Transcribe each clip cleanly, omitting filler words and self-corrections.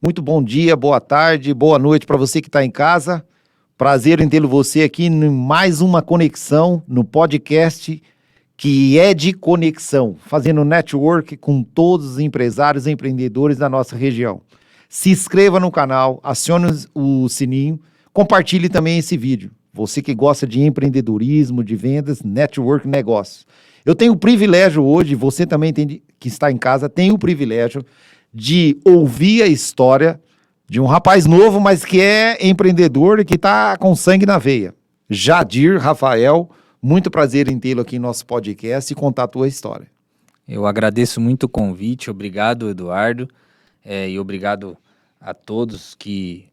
Muito bom dia, boa tarde, boa noite para você que está em casa. Prazer em tê-lo você aqui em mais uma conexão no podcast que é de conexão, fazendo network com todos os empresários e empreendedores da nossa região. Se inscreva no canal, acione o sininho, compartilhe também esse vídeo. Você que gosta de empreendedorismo, de vendas, network, negócios. Eu tenho o privilégio hoje, você também que está em casa, tem o privilégio de ouvir a história de um rapaz novo, mas que é empreendedor e que está com sangue na veia. Jadir Rafael, muito prazer em tê-lo aqui em nosso podcast e contar a tua história. Eu agradeço muito o convite, obrigado, Eduardo, e obrigado a todos que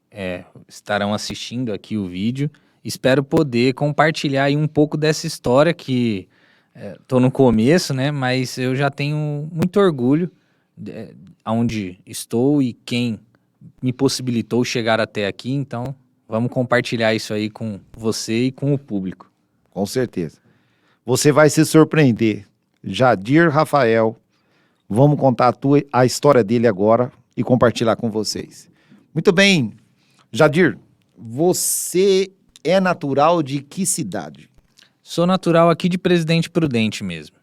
estarão assistindo aqui o vídeo. Espero poder compartilhar aí um pouco dessa história que estou no começo, né? Mas eu já tenho muito orgulho aonde estou e quem me possibilitou chegar até aqui. Então, vamos compartilhar isso aí com você e com o público. Com certeza. Você vai se surpreender. Jadir Rafael, vamos contar a história dele agora e compartilhar com vocês. Muito bem. Jadir, você é natural de que cidade? Sou natural aqui de Presidente Prudente mesmo.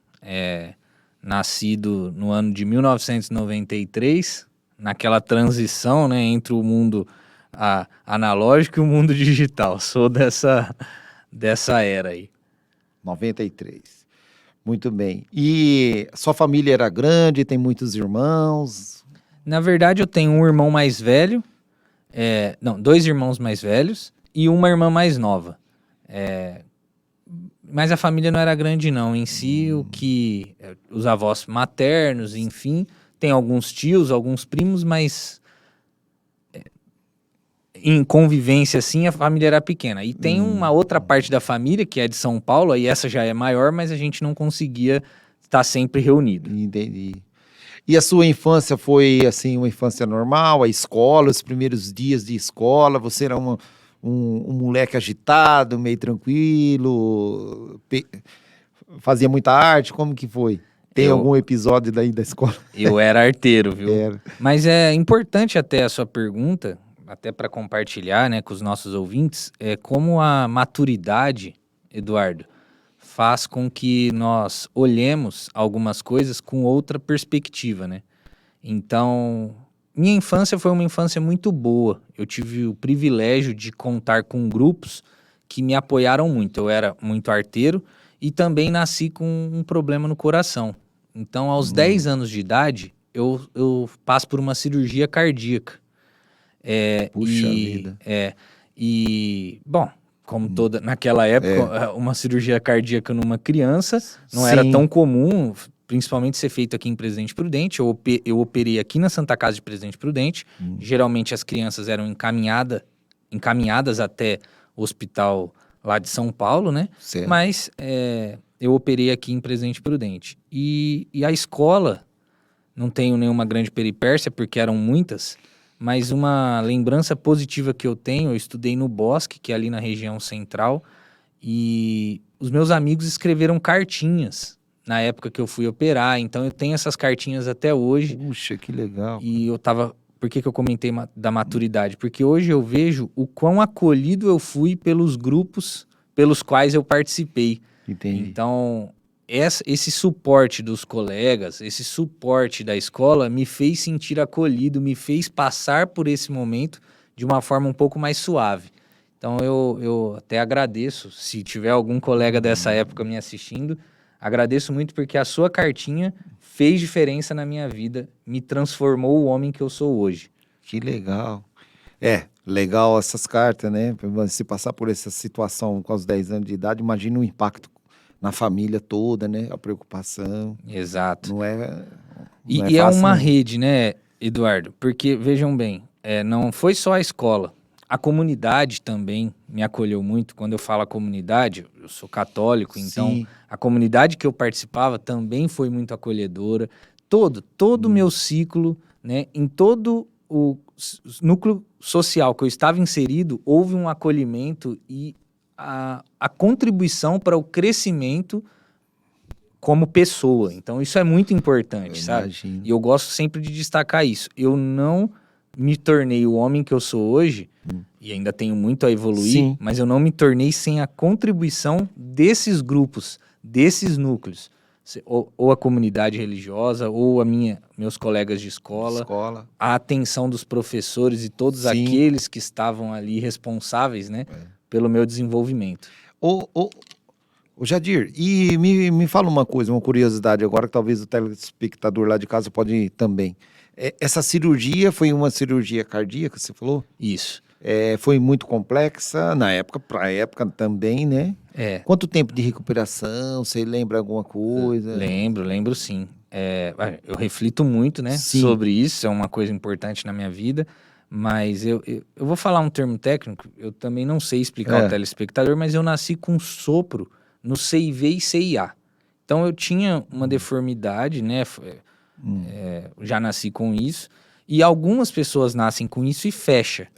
Nascido no ano de 1993, naquela transição, né, entre o mundo analógico e o mundo digital. Sou dessa era aí. 93. Muito bem. E sua família era grande, tem muitos irmãos? Na verdade, eu tenho um irmão mais velho, dois irmãos mais velhos e uma irmã mais nova. Mas a família não era grande não, em si, os avós maternos, enfim, tem alguns tios, alguns primos, mas em convivência assim, a família era pequena. E tem uma outra parte da família, que é de São Paulo, e essa já é maior, mas a gente não conseguia estar sempre reunido. Entendi. E a sua infância foi, assim, uma infância normal, a escola, os primeiros dias de escola, você era um moleque agitado, meio tranquilo, fazia muita arte, como que foi? Tem algum episódio daí da escola? Eu era arteiro, viu? Era. Mas é importante até a sua pergunta, até para compartilhar, né, com os nossos ouvintes, como a maturidade, Eduardo, faz com que nós olhemos algumas coisas com outra perspectiva, né? Então, minha infância foi uma infância muito boa. Eu tive o privilégio de contar com grupos que me apoiaram muito. Eu era muito arteiro e também nasci com um problema no coração. Então, aos 10 anos de idade, eu passo por uma cirurgia cardíaca. Puxa vida. Bom, como toda, naquela época, uma cirurgia cardíaca numa criança não Sim. era tão comum, principalmente ser feito aqui em Presidente Prudente. Eu operei aqui na Santa Casa de Presidente Prudente. Geralmente as crianças eram encaminhadas até o hospital lá de São Paulo, né? Certo. Mas eu operei aqui em Presidente Prudente. E a escola, não tenho nenhuma grande peripécia, porque eram muitas, mas uma lembrança positiva que eu tenho, eu estudei no Bosque, que é ali na região central, e os meus amigos escreveram cartinhas na época que eu fui operar, então eu tenho essas cartinhas até hoje. Puxa, que legal. E por que eu comentei da maturidade? Porque hoje eu vejo o quão acolhido eu fui pelos grupos pelos quais eu participei. Entendi. Então, esse suporte dos colegas, esse suporte da escola me fez sentir acolhido, me fez passar por esse momento de uma forma um pouco mais suave. Então, eu até agradeço, se tiver algum colega dessa época me assistindo, agradeço muito porque a sua cartinha fez diferença na minha vida, me transformou o homem que eu sou hoje. Que legal. Legal essas cartas, né? Se passar por essa situação com os 10 anos de idade, imagina o impacto na família toda, né? A preocupação. Exato. Não é E fácil, uma não. rede, né, Eduardo? Porque, vejam bem, não foi só a escola. A comunidade também me acolheu muito. Quando eu falo a comunidade, eu sou católico, então Sim. a comunidade que eu participava também foi muito acolhedora. Todo o meu ciclo, né, em todo o núcleo social que eu estava inserido, houve um acolhimento e a contribuição para o crescimento como pessoa. Então isso é muito importante, sabe? Imagino. E eu gosto sempre de destacar isso. Eu não me tornei o homem que eu sou hoje, e ainda tenho muito a evoluir, Sim. mas eu não me tornei sem a contribuição desses grupos, desses núcleos. Ou a comunidade religiosa, ou meus colegas de escola, a atenção dos professores e todos Sim. aqueles que estavam ali responsáveis, né, pelo meu desenvolvimento. Ô Jadir, e me fala uma coisa, uma curiosidade agora, que talvez o telespectador lá de casa pode ir também. Essa cirurgia foi uma cirurgia cardíaca, você falou? Isso. Foi muito complexa na época, para a época também, né? Quanto tempo de recuperação? Você lembra alguma coisa? Lembro sim. Eu reflito muito, né, Sim. sobre isso, é uma coisa importante na minha vida, mas eu vou falar um termo técnico, eu também não sei explicar ao telespectador, mas eu nasci com sopro no CIV e CIA. Então eu tinha uma deformidade, né, já nasci com isso, e algumas pessoas nascem com isso e fecha,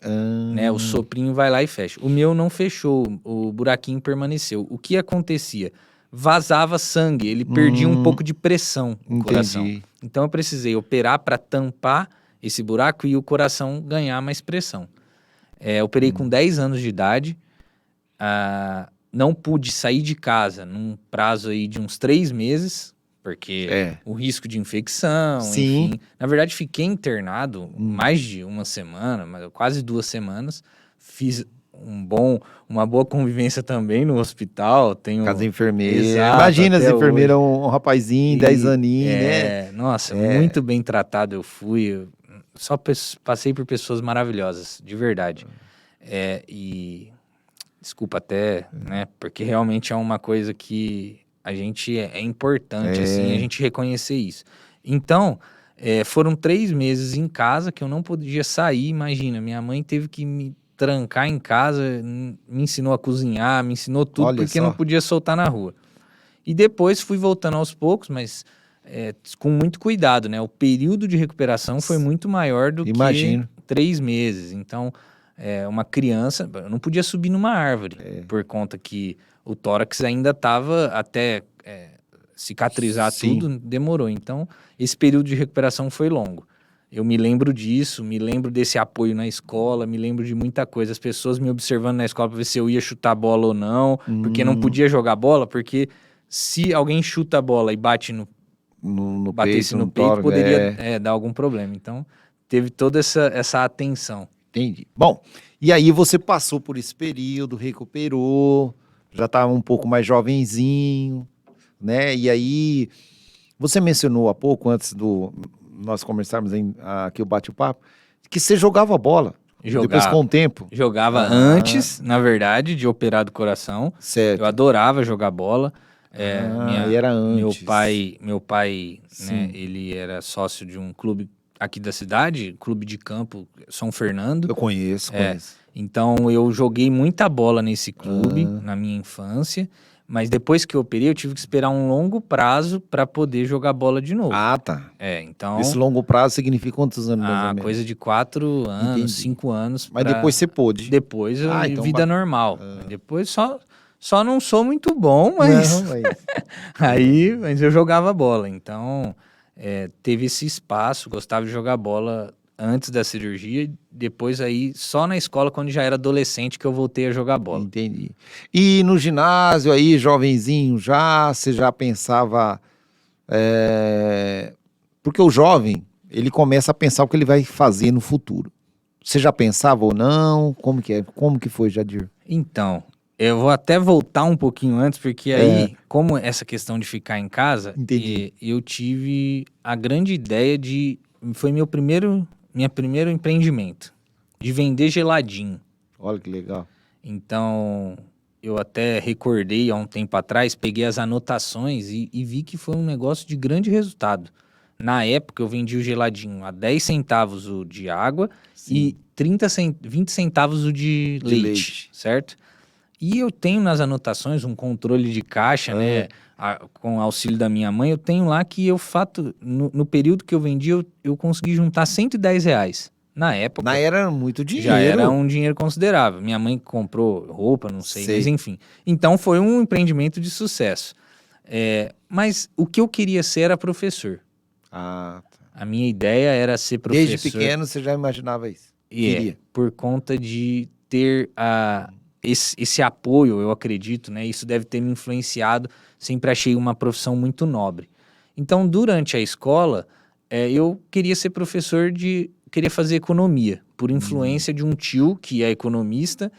né, o soprinho vai lá e fecha. O meu não fechou, o buraquinho permaneceu. O que acontecia? Vazava sangue, ele perdia um pouco de pressão no coração. Então eu precisei operar para tampar esse buraco e o coração ganhar mais pressão. Operei com 10 anos de idade, não pude sair de casa num prazo aí de uns 3 meses, porque o risco de infecção, Sim. enfim. Na verdade, fiquei internado mais de uma semana, quase 2 semanas. Fiz uma boa convivência também no hospital. Casa enfermeira. Exato, Imagina as até enfermeiras, hoje. um rapazinho, 10 aninhos, né? Nossa, muito bem tratado eu fui. Eu só passei por pessoas maravilhosas, de verdade. E desculpa até, né? Porque realmente é uma coisa que a gente é importante, assim, a gente reconhecer isso. Então, foram 3 meses em casa que eu não podia sair. Imagina, minha mãe teve que me trancar em casa, me ensinou a cozinhar, me ensinou tudo, porque não podia soltar na rua. E depois fui voltando aos poucos, mas com muito cuidado, né? O período de recuperação foi muito maior do que 3 meses. Então, uma criança, eu não podia subir numa árvore, por conta que o tórax ainda estava até cicatrizar tudo, demorou. Então, esse período de recuperação foi longo. Eu me lembro disso, me lembro desse apoio na escola, me lembro de muita coisa. As pessoas me observando na escola para ver se eu ia chutar bola ou não, porque não podia jogar bola, porque se alguém chuta a bola e bate batesse no peito, poderia dar algum problema. Então, teve toda essa atenção. Entendi. Bom, e aí você passou por esse período, recuperou, já estava um pouco mais jovenzinho, né? E aí, você mencionou há pouco, antes do nós começarmos aqui o bate-papo, que você jogava bola. Depois, com o tempo. Jogava antes, na verdade, de operar do coração. Certo. Eu adorava jogar bola. Era antes. Meu pai, né, ele era sócio de um clube aqui da cidade, clube de campo São Fernando. Eu conheço. Então eu joguei muita bola nesse clube na minha infância, mas depois que eu operei eu tive que esperar um longo prazo para poder jogar bola de novo. Tá. Então... Esse longo prazo significa quantos anos mais ou menos? Coisa de 4 anos, 5 anos. Mas depois você pôde? Depois, então vida normal. Depois só não sou muito bom, mas... Não, mas eu jogava bola, então teve esse espaço, gostava de jogar bola antes da cirurgia, depois aí só na escola, quando já era adolescente, que eu voltei a jogar bola. Entendi. E no ginásio aí, jovenzinho você já pensava... Porque o jovem, ele começa a pensar o que ele vai fazer no futuro. Você já pensava ou não? Como que é? Como que foi, Jadir? Então... Eu vou até voltar um pouquinho antes, porque aí, como essa questão de ficar em casa, eu tive a grande ideia foi meu primeiro empreendimento, de vender geladinho. Olha que legal. Então, eu até recordei há um tempo atrás, peguei as anotações e vi que foi um negócio de grande resultado. Na época, eu vendi o geladinho a 10 centavos o de água e 20 centavos o de leite, certo? E eu tenho nas anotações um controle de caixa, né? Com auxílio da minha mãe, eu tenho lá que no período que eu vendi, eu consegui juntar R$110. Na época... Era muito dinheiro. Já era um dinheiro considerável. Minha mãe comprou roupa, não sei, mas enfim. Então foi um empreendimento de sucesso. Mas o que eu queria ser era professor. A minha ideia era ser professor. Desde pequeno você já imaginava isso? Por conta de ter esse apoio, eu acredito, né? Isso deve ter me influenciado. Sempre achei uma profissão muito nobre. Então, durante a escola, eu queria ser professor queria fazer economia, por influência de um tio que é economista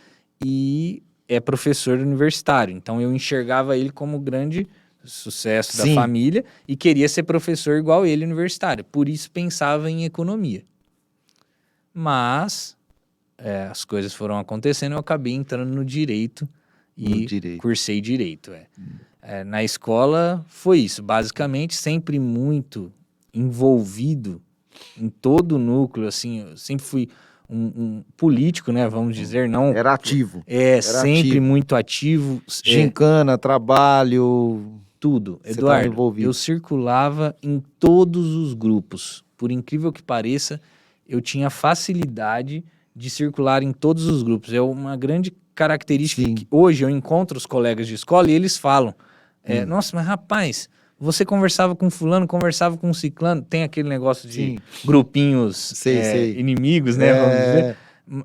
e é professor universitário. Então, eu enxergava ele como grande sucesso da família e queria ser professor igual ele universitário. Por isso, pensava em economia. Mas as coisas foram acontecendo, eu acabei entrando no direito e cursei direito. Na escola foi isso, basicamente, sempre muito envolvido em todo o núcleo, assim, eu sempre fui um político, né, vamos dizer, não... Era ativo. Era sempre ativo. Muito ativo. Gincana, trabalho... Tudo. Eduardo, eu circulava em todos os grupos. Por incrível que pareça, eu tinha facilidade de circular em todos os grupos. É uma grande característica que hoje eu encontro os colegas de escola e eles falam, nossa, mas rapaz, você conversava com fulano, conversava com ciclano, tem aquele negócio de grupinhos inimigos, né, vamos dizer,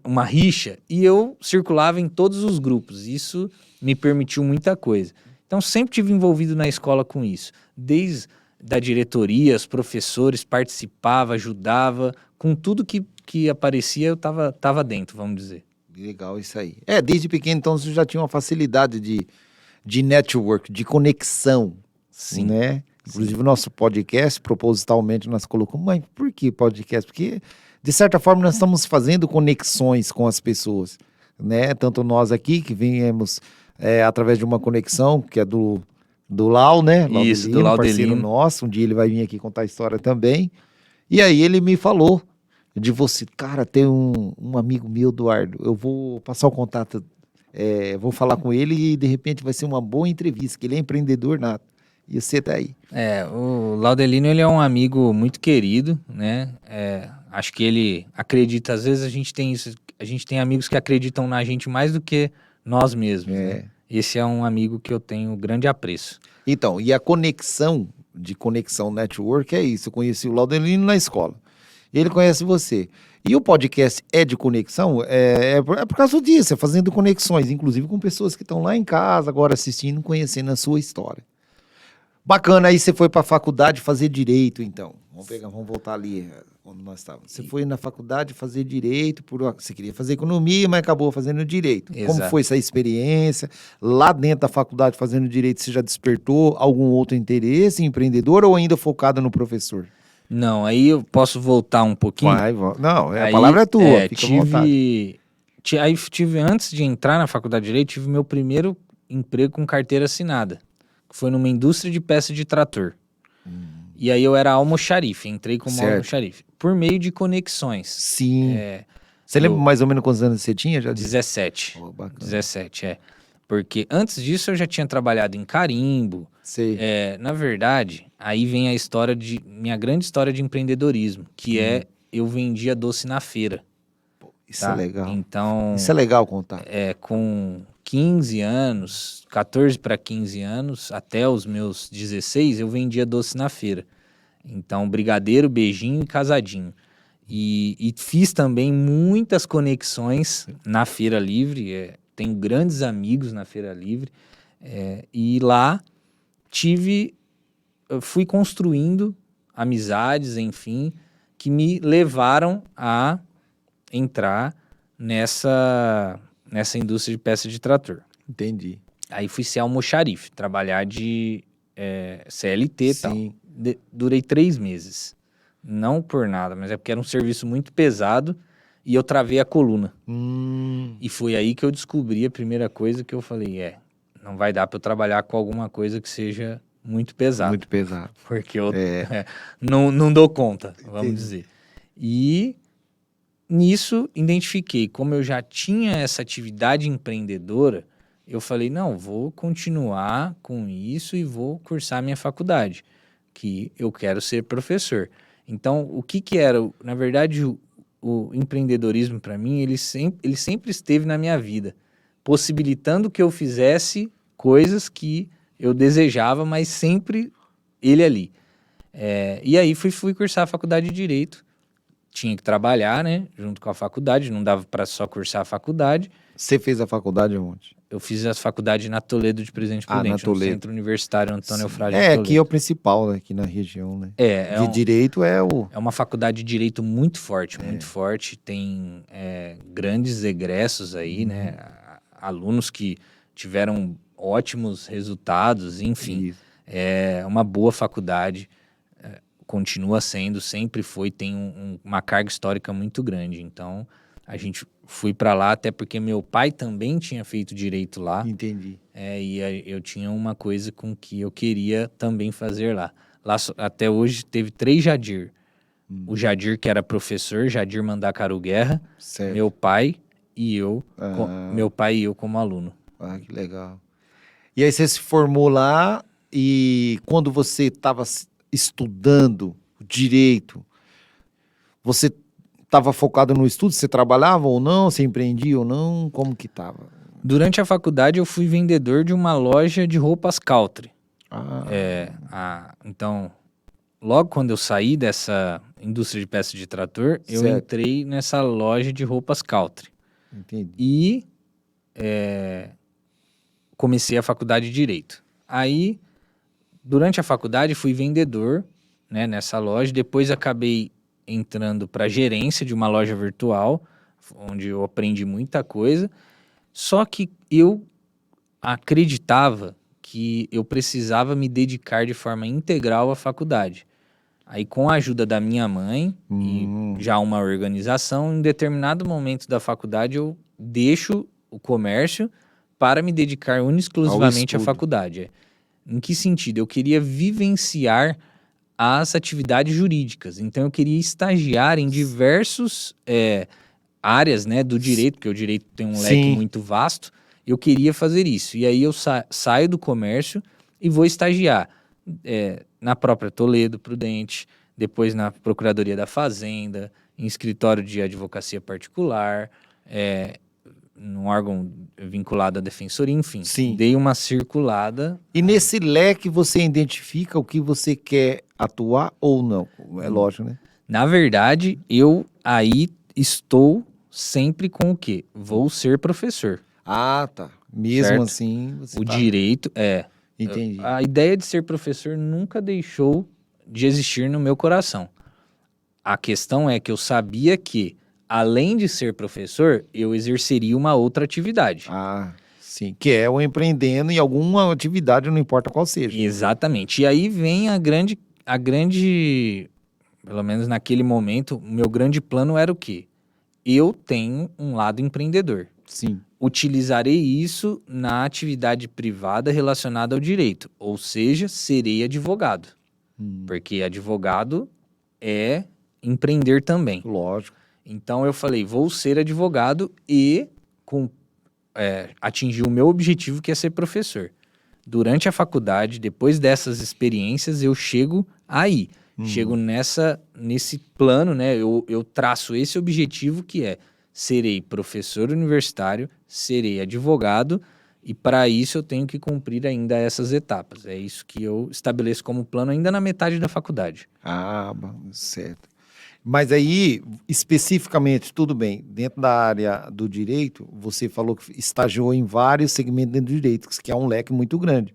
uma rixa, e eu circulava em todos os grupos. Isso me permitiu muita coisa. Então, sempre tive envolvido na escola com isso. Desde da diretoria, os professores, participava, ajudava, com tudo que aparecia, eu tava dentro, vamos dizer. Legal isso aí. Desde pequeno, então, você já tinha uma facilidade de network, de conexão. Sim. Né? Inclusive, o nosso podcast, propositalmente, nós colocamos, mas por que podcast? Porque, de certa forma, nós estamos fazendo conexões com as pessoas, né? Tanto nós aqui, que viemos através de uma conexão, que é do Lau, né? Isso, do Lau parceiro nosso. Um dia ele vai vir aqui contar a história também. E aí ele me falou de você, cara, tem um amigo meu, Eduardo, eu vou passar o contato, vou falar com ele e de repente vai ser uma boa entrevista, que ele é empreendedor nato. E você tá aí. O Laudelino, ele é um amigo muito querido, né? Acho que ele acredita, às vezes a gente tem amigos que acreditam na gente mais do que nós mesmos, né? Esse é um amigo que eu tenho grande apreço. Então, e a conexão network é isso. Eu conheci o Laudelino na escola. Ele conhece você. E o podcast é de conexão? É por causa disso, fazendo conexões, inclusive com pessoas que estão lá em casa, agora assistindo, conhecendo a sua história. Bacana, aí você foi para a faculdade fazer direito, então. Vamos voltar ali onde nós estávamos. Você foi na faculdade fazer direito, você queria fazer economia, mas acabou fazendo direito. Exato. Como foi essa experiência? Lá dentro da faculdade fazendo direito, você já despertou algum outro interesse empreendedor ou ainda focada no professor? Não, aí eu posso voltar um pouquinho. Não, a palavra é tua, fica à vontade. Aí antes de entrar na faculdade de direito, tive meu primeiro emprego com carteira assinada. Foi numa indústria de peça de trator. E aí eu era almoxarife, entrei como almoxarife. Por meio de conexões. Sim. Você lembra mais ou menos quantos anos você tinha? 17. Oh, bacana. 17, Porque antes disso eu já tinha trabalhado em carimbo. Sei. Na verdade, aí vem a história minha grande história de empreendedorismo, que eu vendia doce na feira. Isso é legal. Então... Isso é legal contar. Com 15 anos, 14 para 15 anos, até os meus 16, eu vendia doce na feira. Então, brigadeiro, beijinho e casadinho. E fiz também muitas conexões na Feira Livre, tenho grandes amigos na Feira Livre, e lá fui construindo amizades, enfim, que me levaram a entrar nessa indústria de peça de trator. Entendi. Aí fui ser almoxarife, trabalhar de CLT e tal. Durei 3 meses. Não por nada, mas é porque era um serviço muito pesado e eu travei a coluna. E foi aí que eu descobri a primeira coisa que eu falei, não vai dar para eu trabalhar com alguma coisa que seja muito pesada. Muito pesado. Porque eu não dou conta, vamos dizer. E nisso, identifiquei, como eu já tinha essa atividade empreendedora, eu falei, não, vou continuar com isso e vou cursar minha faculdade, que eu quero ser professor. Então, o que era? Na verdade, o empreendedorismo, para mim, ele sempre esteve na minha vida, possibilitando que eu fizesse coisas que eu desejava, mas sempre ele ali. E aí fui cursar a faculdade de Direito. Tinha que trabalhar, né, junto com a faculdade, não dava para só cursar a faculdade. Você fez a faculdade onde? Eu fiz a faculdade na Toledo de Presidente Na Prudente, no Toledo. Centro Universitário Antônio Sim. Eufrásio de Toledo. Aqui é o principal, né, aqui na região, né? De direito é o... É uma faculdade de direito muito forte, muito forte. Tem grandes egressos aí, né? Alunos que tiveram ótimos resultados, enfim. Isso. É uma boa faculdade, continua sendo, sempre foi, tem uma carga histórica muito grande. Então, a gente fui para lá, até porque meu pai também tinha feito direito lá. Entendi. Eu tinha uma coisa com que eu queria também fazer lá. Lá até hoje teve 3 Jadir. O Jadir, que era professor, Jadir Mandacaru Guerra, Certo. meu pai e eu, meu pai e eu como aluno. Ah, que legal. E aí você se formou lá e quando você estava estudando direito, você estava focado no estudo? Você trabalhava ou não? Você empreendia ou não? Como que estava? Durante a faculdade eu fui vendedor de uma loja de roupas country. Então, logo quando eu saí dessa indústria de peças de trator, eu Certo. entrei nessa loja de roupas country. Entendi. E comecei a faculdade de Direito. Aí, durante a faculdade, fui vendedor, né, nessa loja. Depois acabei entrando para gerência de uma loja virtual, onde eu aprendi muita coisa. Só que eu acreditava que eu precisava me dedicar de forma integral à faculdade. Aí, com a ajuda da minha mãe e já uma organização, em determinado momento da faculdade, eu deixo o comércio para me dedicar exclusivamente à faculdade. Em que sentido? Eu queria vivenciar as atividades jurídicas. Então, eu queria estagiar em diversas áreas, né, do direito, porque o direito tem um leque muito vasto. Eu queria fazer isso. E aí eu saio do comércio e vou estagiar na própria Toledo Prudente, depois na Procuradoria da Fazenda, em escritório de advocacia particular, num órgão vinculado à defensoria, enfim. Sim. Dei uma circulada. E nesse leque você identifica o que você quer atuar ou não? É lógico, né? Na verdade, eu aí estou sempre com o quê? Vou ser professor. Ah, tá. Mesmo certo? assim, você O direito Entendi. A ideia de ser professor nunca deixou de existir no meu coração. A questão é que eu sabia que, além de ser professor, eu exerceria uma outra atividade. Ah, sim. Que é o empreendendo em alguma atividade, não importa qual seja. Exatamente. E aí vem a grande, pelo menos naquele momento, o meu grande plano era o quê? Eu tenho um lado empreendedor. Sim. Utilizarei isso na atividade privada relacionada ao direito, ou seja, serei advogado. Porque advogado é empreender também. Lógico. Então eu falei, vou ser advogado e atingir o meu objetivo, que é ser professor. Durante a faculdade, depois dessas experiências, eu chego aí. Chego nesse plano, né? Eu traço esse objetivo, que é: serei professor universitário, serei advogado, e para isso eu tenho que cumprir ainda essas etapas. É isso que eu estabeleço como plano ainda na metade da faculdade. Ah, certo. Mas aí, especificamente, tudo bem, dentro da área do direito, você falou que estagiou em vários segmentos dentro do direito, que é um leque muito grande.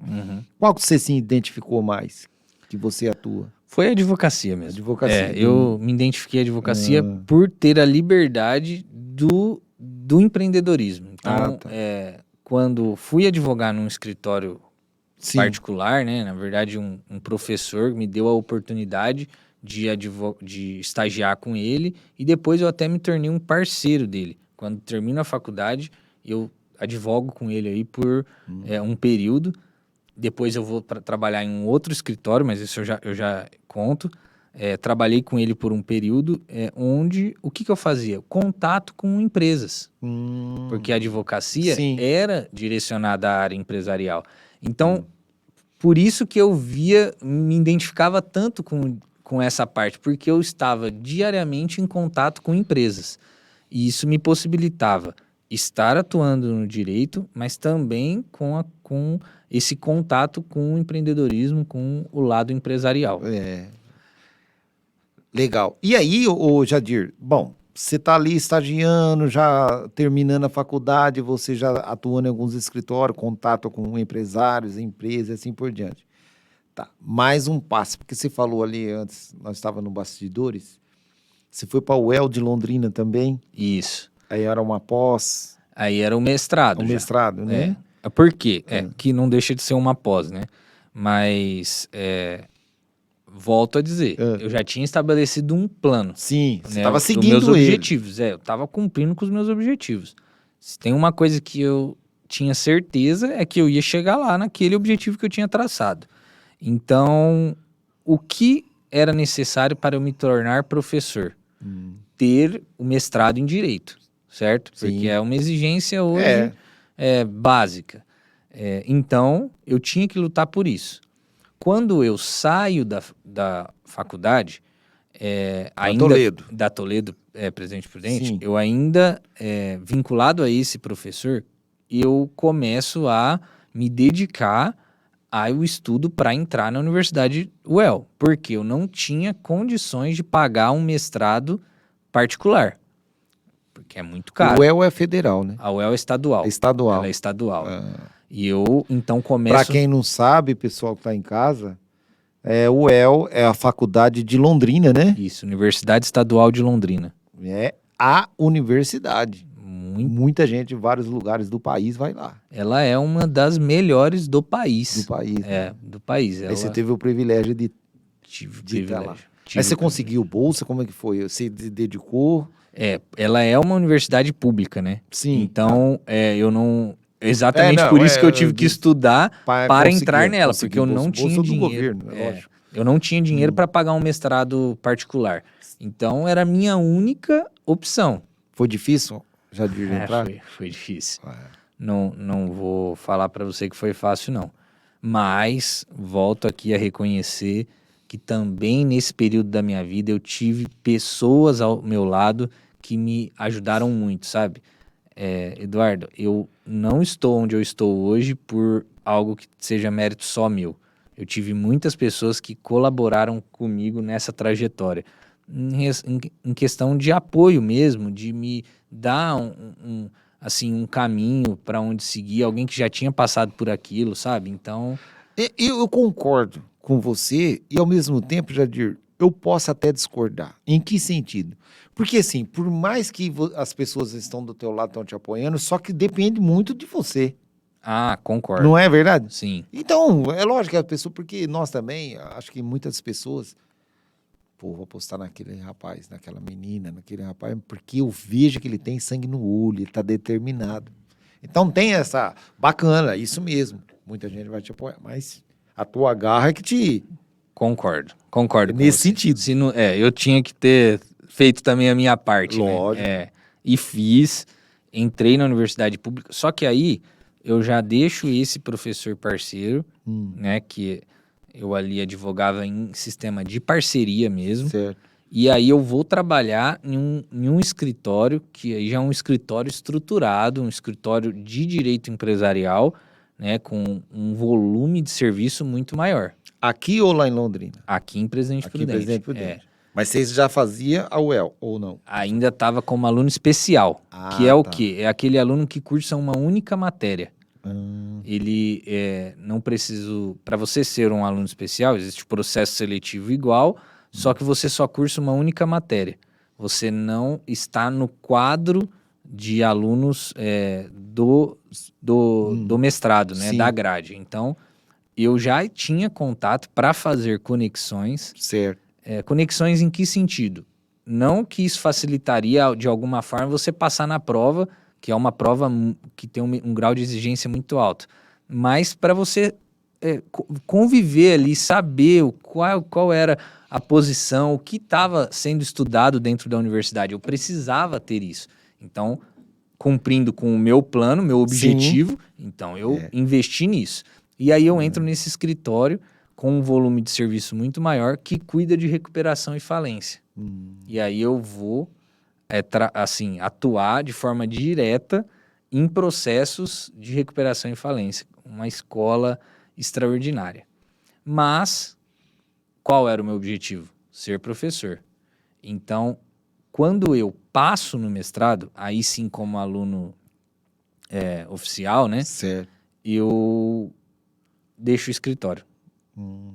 Qual que você se identificou mais, que você atua? Foi a advocacia mesmo. Advocacia. Eu me identifiquei a advocacia por ter a liberdade do empreendedorismo. Então, quando fui advogar num escritório particular, né? Na verdade, um professor me deu a oportunidade de estagiar com ele, e depois eu até me tornei um parceiro dele. Quando termino a faculdade, eu advogo com ele aí por um período. Depois eu vou trabalhar em um outro escritório, mas isso eu já conto. Trabalhei com ele por um período, onde o que eu fazia? Contato com empresas. Porque a advocacia era direcionada à área empresarial. Então, por isso que eu me identificava tanto com essa parte, porque eu estava diariamente em contato com empresas. E isso me possibilitava estar atuando no direito, mas também com esse contato com o empreendedorismo, com o lado empresarial. Legal. E aí, ô Jadir, bom, você está ali estagiando, já terminando a faculdade, você já atuando em alguns escritórios, contato com empresários, empresas e assim por diante. Tá, mais um passo, porque você falou ali antes, nós estávamos no bastidores, você foi para o UEL de Londrina também, Isso. aí era uma pós, Aí era o mestrado um já. mestrado, né? Por quê? Que não deixa de ser uma pós, né? Mas, volto a dizer, eu já tinha estabelecido um plano, Sim, você né, estava dos meus seguindo ele. objetivos. Eu estava cumprindo com os meus objetivos. Se tem uma coisa que eu tinha certeza é que eu ia chegar lá naquele objetivo que eu tinha traçado. Então, o que era necessário para eu me tornar professor? Ter o mestrado em Direito, certo? Sim. Porque é uma exigência hoje básica. Então, eu tinha que lutar por isso. Quando eu saio da faculdade, ainda Toledo. da Toledo, Presidente Prudente, Sim. eu ainda, vinculado a esse professor, eu começo a me dedicar ao estudo para entrar na Universidade UEL, porque eu não tinha condições de pagar um mestrado particular, porque é muito caro. O UEL é federal, né? A UEL é estadual. É estadual. Ela é estadual. E eu, então, começo... Para quem não sabe, pessoal que está em casa, o UEL é a faculdade de Londrina, né? Isso, Universidade Estadual de Londrina. É a universidade. Muito... Muita gente de vários lugares do país vai lá. Ela é uma das melhores do país. Do país. Né? Do país. Aí você teve o privilégio de Tive estar lá. privilégio. Aí você conseguiu bolsa? Como é que foi? Você se dedicou? Ela é uma universidade pública, né? Sim. Então, eu não... Exatamente por isso que eu tive que estudar para entrar nela, porque eu não tinha dinheiro. Do governo, lógico. Eu não tinha dinheiro para pagar um mestrado particular. Então, era a minha única opção. Foi difícil já de entrar? Foi difícil. Não vou falar para você que foi fácil, não. Mas volto aqui a reconhecer que também nesse período da minha vida eu tive pessoas ao meu lado que me ajudaram muito, sabe? Eduardo, eu não estou onde eu estou hoje por algo que seja mérito só meu. Eu tive muitas pessoas que colaboraram comigo nessa trajetória. Em questão de apoio mesmo, de me dar um caminho para onde seguir, alguém que já tinha passado por aquilo, sabe? Então... Eu concordo com você e, ao mesmo tempo, Jadir, eu posso até discordar. Em que sentido? Porque, assim, por mais que as pessoas estão do teu lado, estão te apoiando, só que depende muito de você. Ah, concordo. Não é verdade? Sim. Então, é lógico que a pessoa, porque nós também, acho que muitas pessoas, vou apostar naquele rapaz, naquela menina, naquele rapaz, porque eu vejo que ele tem sangue no olho, ele está determinado. Então tem essa, bacana, isso mesmo, muita gente vai te apoiar, mas a tua garra é que te... Concordo nesse sentido. Se não, eu tinha que ter feito também a minha parte, lógico. né? E fiz, entrei na universidade pública, só que aí eu já deixo esse professor parceiro, né, que eu ali advogava em sistema de parceria mesmo, Certo. E aí eu vou trabalhar em um escritório, que aí já é um escritório estruturado, um escritório de direito empresarial, né, com um volume de serviço muito maior. Aqui ou lá em Londrina? Aqui em Presidente Prudente. Presidente Prudente. Mas você já fazia a UEL, ou não? Ainda estava como aluno especial, que é o quê? É aquele aluno que cursa uma única matéria. Ele não precisa... Para você ser um aluno especial, existe processo seletivo igual, só que você só cursa uma única matéria. Você não está no quadro de alunos do mestrado, né, da grade. Então, eu já tinha contato para fazer conexões. Certo. Conexões em que sentido? Não que isso facilitaria, de alguma forma, você passar na prova, que é uma prova que tem um grau de exigência muito alto. Mas para você conviver ali, saber qual era a posição, o que estava sendo estudado dentro da universidade. Eu precisava ter isso. Então, cumprindo com o meu plano, meu objetivo, então eu investi nisso. E aí eu entro nesse escritório com um volume de serviço muito maior que cuida de recuperação e falência. E aí eu vou atuar de forma direta em processos de recuperação e falência. Uma escola extraordinária. Mas qual era o meu objetivo? Ser professor. Então, quando eu passo no mestrado, aí sim como aluno oficial, né? Certo. Eu deixo o escritório.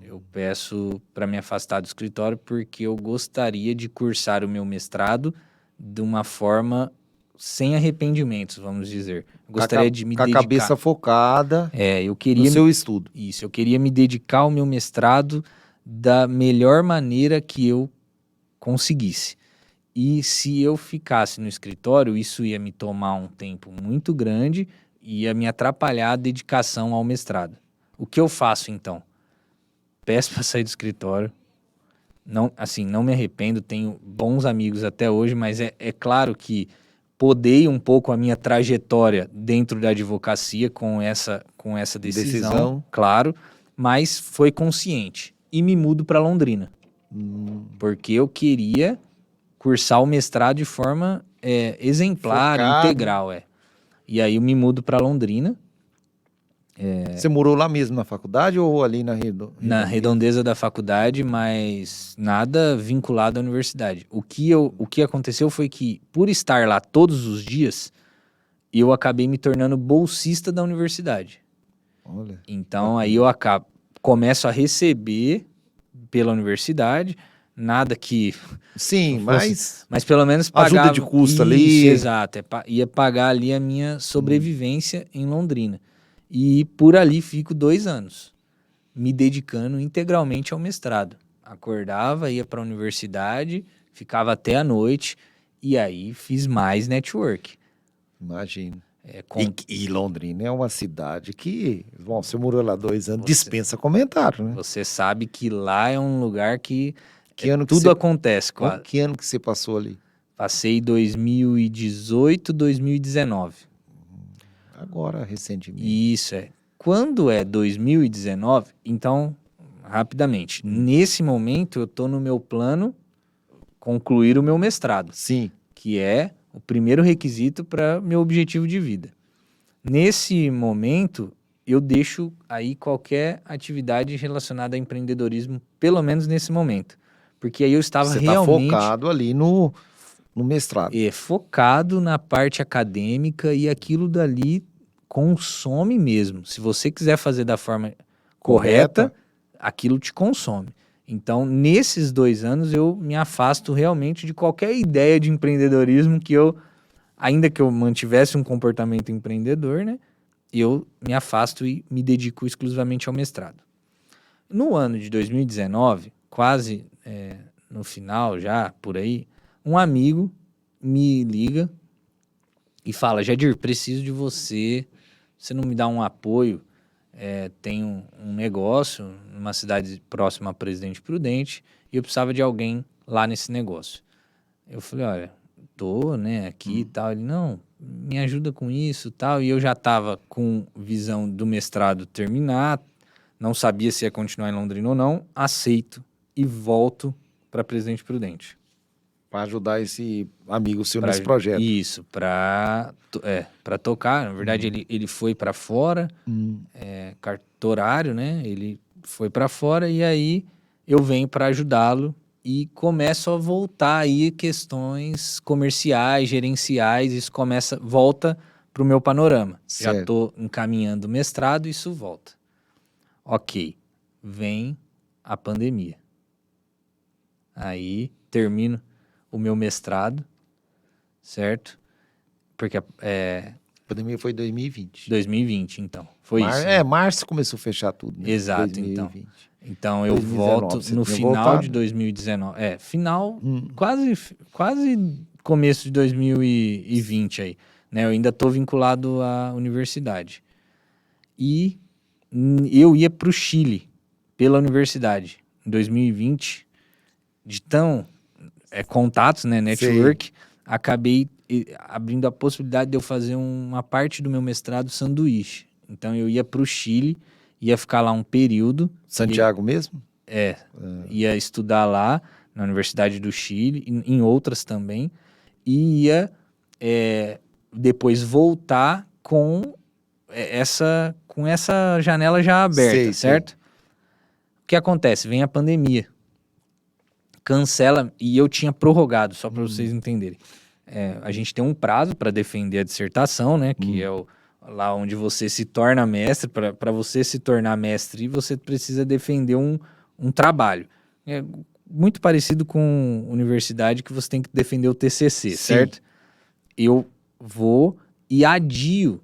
Eu peço para me afastar do escritório porque eu gostaria de cursar o meu mestrado de uma forma sem arrependimentos, vamos dizer. Eu gostaria de me Com a dedicar. cabeça focada Eu no queria seu estudo. isso, eu queria me dedicar ao meu mestrado da melhor maneira que eu conseguisse. E se eu ficasse no escritório, isso ia me tomar um tempo muito grande e ia me atrapalhar a dedicação ao mestrado. O que eu faço então? Peço para sair do escritório. Não, assim, não me arrependo, tenho bons amigos até hoje, mas é claro que podei um pouco a minha trajetória dentro da advocacia com essa decisão, claro, mas foi consciente. E me mudo para Londrina, porque eu queria cursar o mestrado de forma exemplar, Focado. integral. E aí eu me mudo para Londrina. Você morou lá mesmo na faculdade ou ali na Na redondeza da faculdade, mas nada vinculado à universidade. O que aconteceu foi que, por estar lá todos os dias, eu acabei me tornando bolsista da universidade. Olha. Então, aí eu começo a receber pela universidade, nada que... Sim, mas pelo menos pagava... ajuda de custo Isso, ali. exato. Ia pagar ali a minha sobrevivência em Londrina. E por ali fico 2 anos, me dedicando integralmente ao mestrado. Acordava, ia para a universidade, ficava até a noite, e aí fiz mais network. Imagino. E Londrina é uma cidade que, bom, você morou lá 2 anos, dispensa comentário, né? Você sabe que lá é um lugar que ano que tudo você- acontece. Que ano que você passou ali? Passei 2018, 2019. Agora, recentemente. Isso é. Quando é 2019, então, rapidamente, nesse momento eu tô no meu plano concluir o meu mestrado, Sim. que é o primeiro requisito para meu objetivo de vida. Nesse momento, eu deixo aí qualquer atividade relacionada a empreendedorismo, pelo menos nesse momento. Porque aí eu estava Você realmente tá focado ali no mestrado. focado na parte acadêmica e aquilo dali consome mesmo. Se você quiser fazer da forma correta, aquilo te consome. Então, nesses 2 anos, eu me afasto realmente de qualquer ideia de empreendedorismo que eu, ainda que eu mantivesse um comportamento empreendedor, né? Eu me afasto e me dedico exclusivamente ao mestrado. No ano de 2019, quase no final já, por aí, um amigo me liga e fala: Jadir, preciso de você, você não me dá um apoio? Tem um negócio numa cidade próxima a Presidente Prudente e eu precisava de alguém lá nesse negócio. Eu falei: olha, tô, né, aqui e tal. Ele: não, me ajuda com isso e tal. E eu já estava com visão do mestrado terminar, não sabia se ia continuar em Londrina ou não, aceito e volto para Presidente Prudente. Para ajudar esse amigo seu nesse projeto. Isso, para tocar. Na verdade, ele foi para fora, cartorário, né? Ele foi para fora e aí eu venho para ajudá-lo e começo a voltar aí questões comerciais, gerenciais, isso volta para o meu panorama. Certo. Já estou encaminhando o mestrado, isso volta. Ok, vem a pandemia. Aí termino o meu mestrado, certo? Porque A pandemia foi em 2020. 2020, então. Foi isso. Março começou a fechar tudo, né? Exato, 2020. Então eu 2019, volto você no tinha final voltado? de 2019. Final, quase começo de 2020 aí. Né? Eu ainda estou vinculado à universidade. E eu ia para o Chile pela universidade em 2020, de tão contatos, né, network, acabei abrindo a possibilidade de eu fazer uma parte do meu mestrado sanduíche. Então eu ia para o Chile, ia ficar lá um período. Santiago mesmo? Ia estudar lá na Universidade do Chile, em outras também, e ia depois voltar com essa janela já aberta, Sei, certo? O que acontece? Vem a pandemia. cancela, e eu tinha prorrogado, só para vocês entenderem. A gente tem um prazo para defender a dissertação, né? Que é lá onde você se torna mestre. Para você se tornar mestre, você precisa defender um trabalho. É muito parecido com universidade, que você tem que defender o TCC, Sim. certo? Eu vou e adio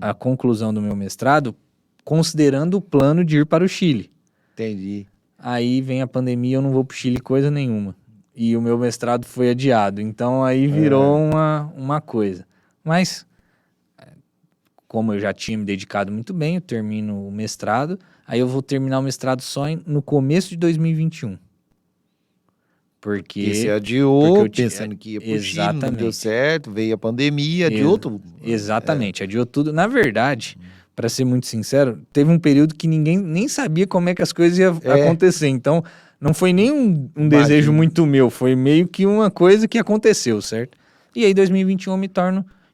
a conclusão do meu mestrado, considerando o plano de ir para o Chile. Entendi. Aí vem a pandemia, eu não vou pro Chile coisa nenhuma. E o meu mestrado foi adiado. Então aí virou uma coisa. Mas, como eu já tinha me dedicado muito bem, eu termino o mestrado. Aí eu vou terminar o mestrado só no começo de 2021. Porque você adiou, porque pensando que ia pro Chile, não deu exatamente. certo, veio a pandemia, adiou tudo. Exatamente, adiou tudo. Na verdade, para ser muito sincero, teve um período que ninguém nem sabia como é que as coisas iam acontecer. Então, não foi nem um desejo muito meu, foi meio que uma coisa que aconteceu, certo? E aí,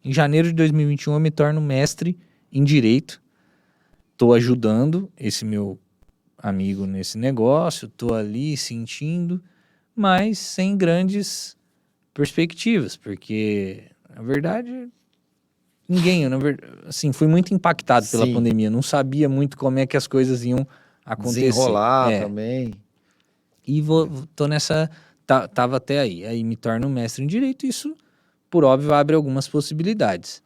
em janeiro de 2021, eu me torno mestre em Direito. Tô ajudando esse meu amigo nesse negócio, tô ali sentindo, mas sem grandes perspectivas, porque, na verdade, assim, fui muito impactado pela Sim. pandemia, não sabia muito como é que as coisas iam acontecer. Desenrolar também. E tô nessa, tava até aí me torno mestre em Direito, isso, por óbvio, abre algumas possibilidades.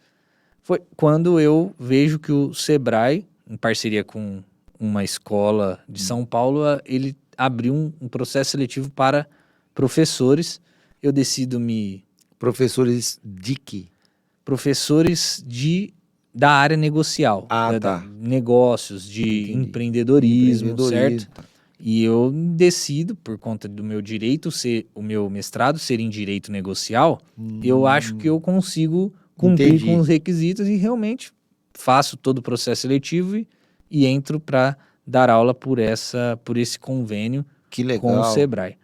Foi quando eu vejo que o Sebrae, em parceria com uma escola de São Paulo, ele abriu um processo seletivo para professores. Eu decido Professores de quê? Professores da área negocial, negócios, de empreendedorismo, certo? E eu decido, por conta do meu direito, o meu mestrado ser em direito negocial, eu acho que eu consigo cumprir com os requisitos e realmente faço todo o processo seletivo e entro para dar aula por esse convênio com o Sebrae.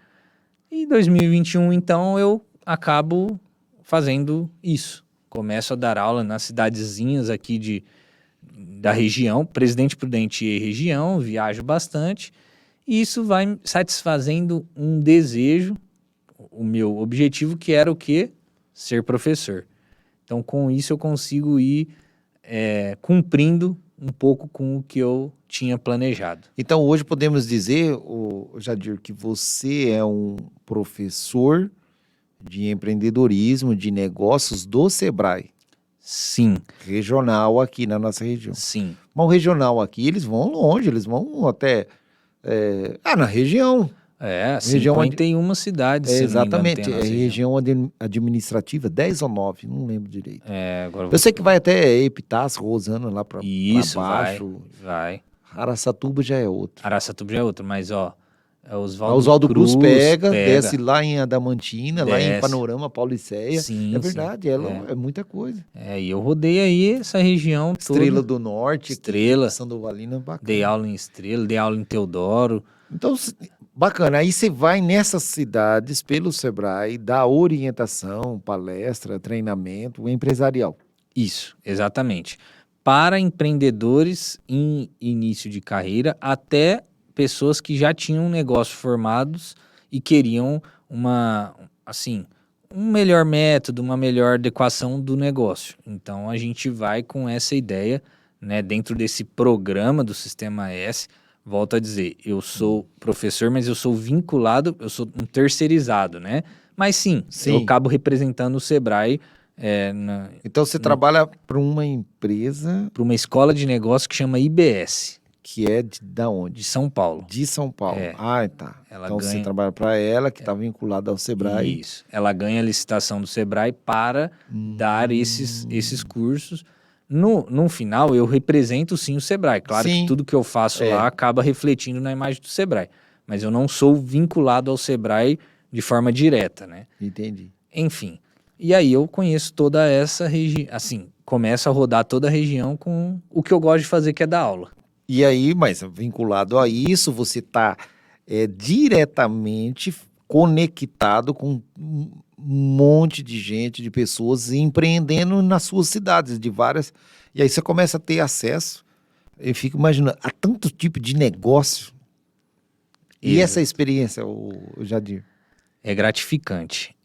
E em 2021, então, eu acabo fazendo isso. Começo a dar aula nas cidadezinhas aqui da região, Presidente Prudente e região, viajo bastante. E isso vai satisfazendo um desejo, o meu objetivo, que era o quê? Ser professor. Então, com isso, eu consigo ir cumprindo um pouco com o que eu tinha planejado. Então, hoje podemos dizer, Jadir, que você é um professor de empreendedorismo, de negócios do Sebrae. Sim. Regional aqui na nossa região. Sim. Mas o regional aqui, eles vão longe, eles vão até... na região. 51 cidades, se exatamente, não me engano, tem região administrativa, 10 ou 9, não lembro direito. Agora eu sei que vai até Epitácio, Rosana, lá para baixo. Vai. Araçatuba já é outro. Mas Oswaldo Cruz pega, desce lá em Adamantina, lá em Panorama, Pauliceia. Sim, é verdade, é muita coisa. E eu rodei aí essa região toda. Estrela do Norte, Estrela. Sandovalina, bacana. Dei aula em Estrela, dei aula em Teodoro. Então, bacana. Aí você vai nessas cidades pelo Sebrae, dá orientação, palestra, treinamento empresarial. Isso, exatamente. Para empreendedores em início de carreira, até pessoas que já tinham negócio formados e queriam um melhor método, uma melhor adequação do negócio. Então, a gente vai com essa ideia, né, dentro desse programa do Sistema S. Volto a dizer, eu sou professor, mas eu sou vinculado, eu sou um terceirizado, né? Mas sim. Eu acabo representando o Sebrae. Então você trabalha para uma empresa... Para uma escola de negócio que chama IBS. Que é da onde? De São Paulo. De São Paulo. Tá. Então você trabalha para ela, que está vinculada ao Sebrae. Isso. Ela ganha a licitação do Sebrae para dar esses cursos. No final, eu represento sim o Sebrae. Claro que tudo que eu faço lá acaba refletindo na imagem do Sebrae. Mas eu não sou vinculado ao Sebrae de forma direta, né? Entendi. Enfim. E aí eu conheço toda essa região, assim, começo a rodar toda a região com o que eu gosto de fazer, que é dar aula. E aí, mas vinculado a isso, você está diretamente conectado com um monte de gente, de pessoas empreendendo nas suas cidades, de várias. E aí você começa a ter acesso, eu fico imaginando, a tanto tipo de negócio. E essa experiência, o Jadir? É gratificante.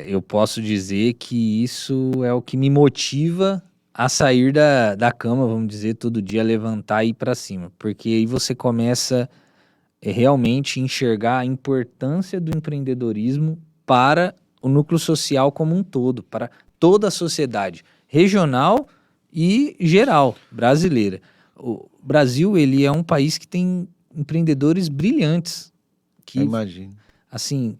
Eu posso dizer que isso é o que me motiva a sair da cama, vamos dizer, todo dia, levantar e ir para cima. Porque aí você começa realmente enxergar a importância do empreendedorismo para o núcleo social como um todo, para toda a sociedade, regional e geral, brasileira. O Brasil, ele é um país que tem empreendedores brilhantes, Eu que imagino. assim,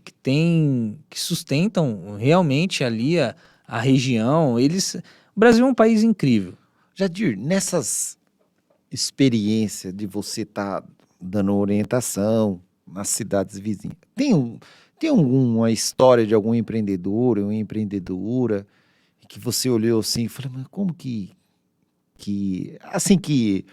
que sustentam realmente ali a região. O Brasil é um país incrível. Jadir, nessas experiências de você estar dando orientação nas cidades vizinhas, tem alguma história de algum empreendedor ou empreendedora que você olhou assim e falou, mas como assim que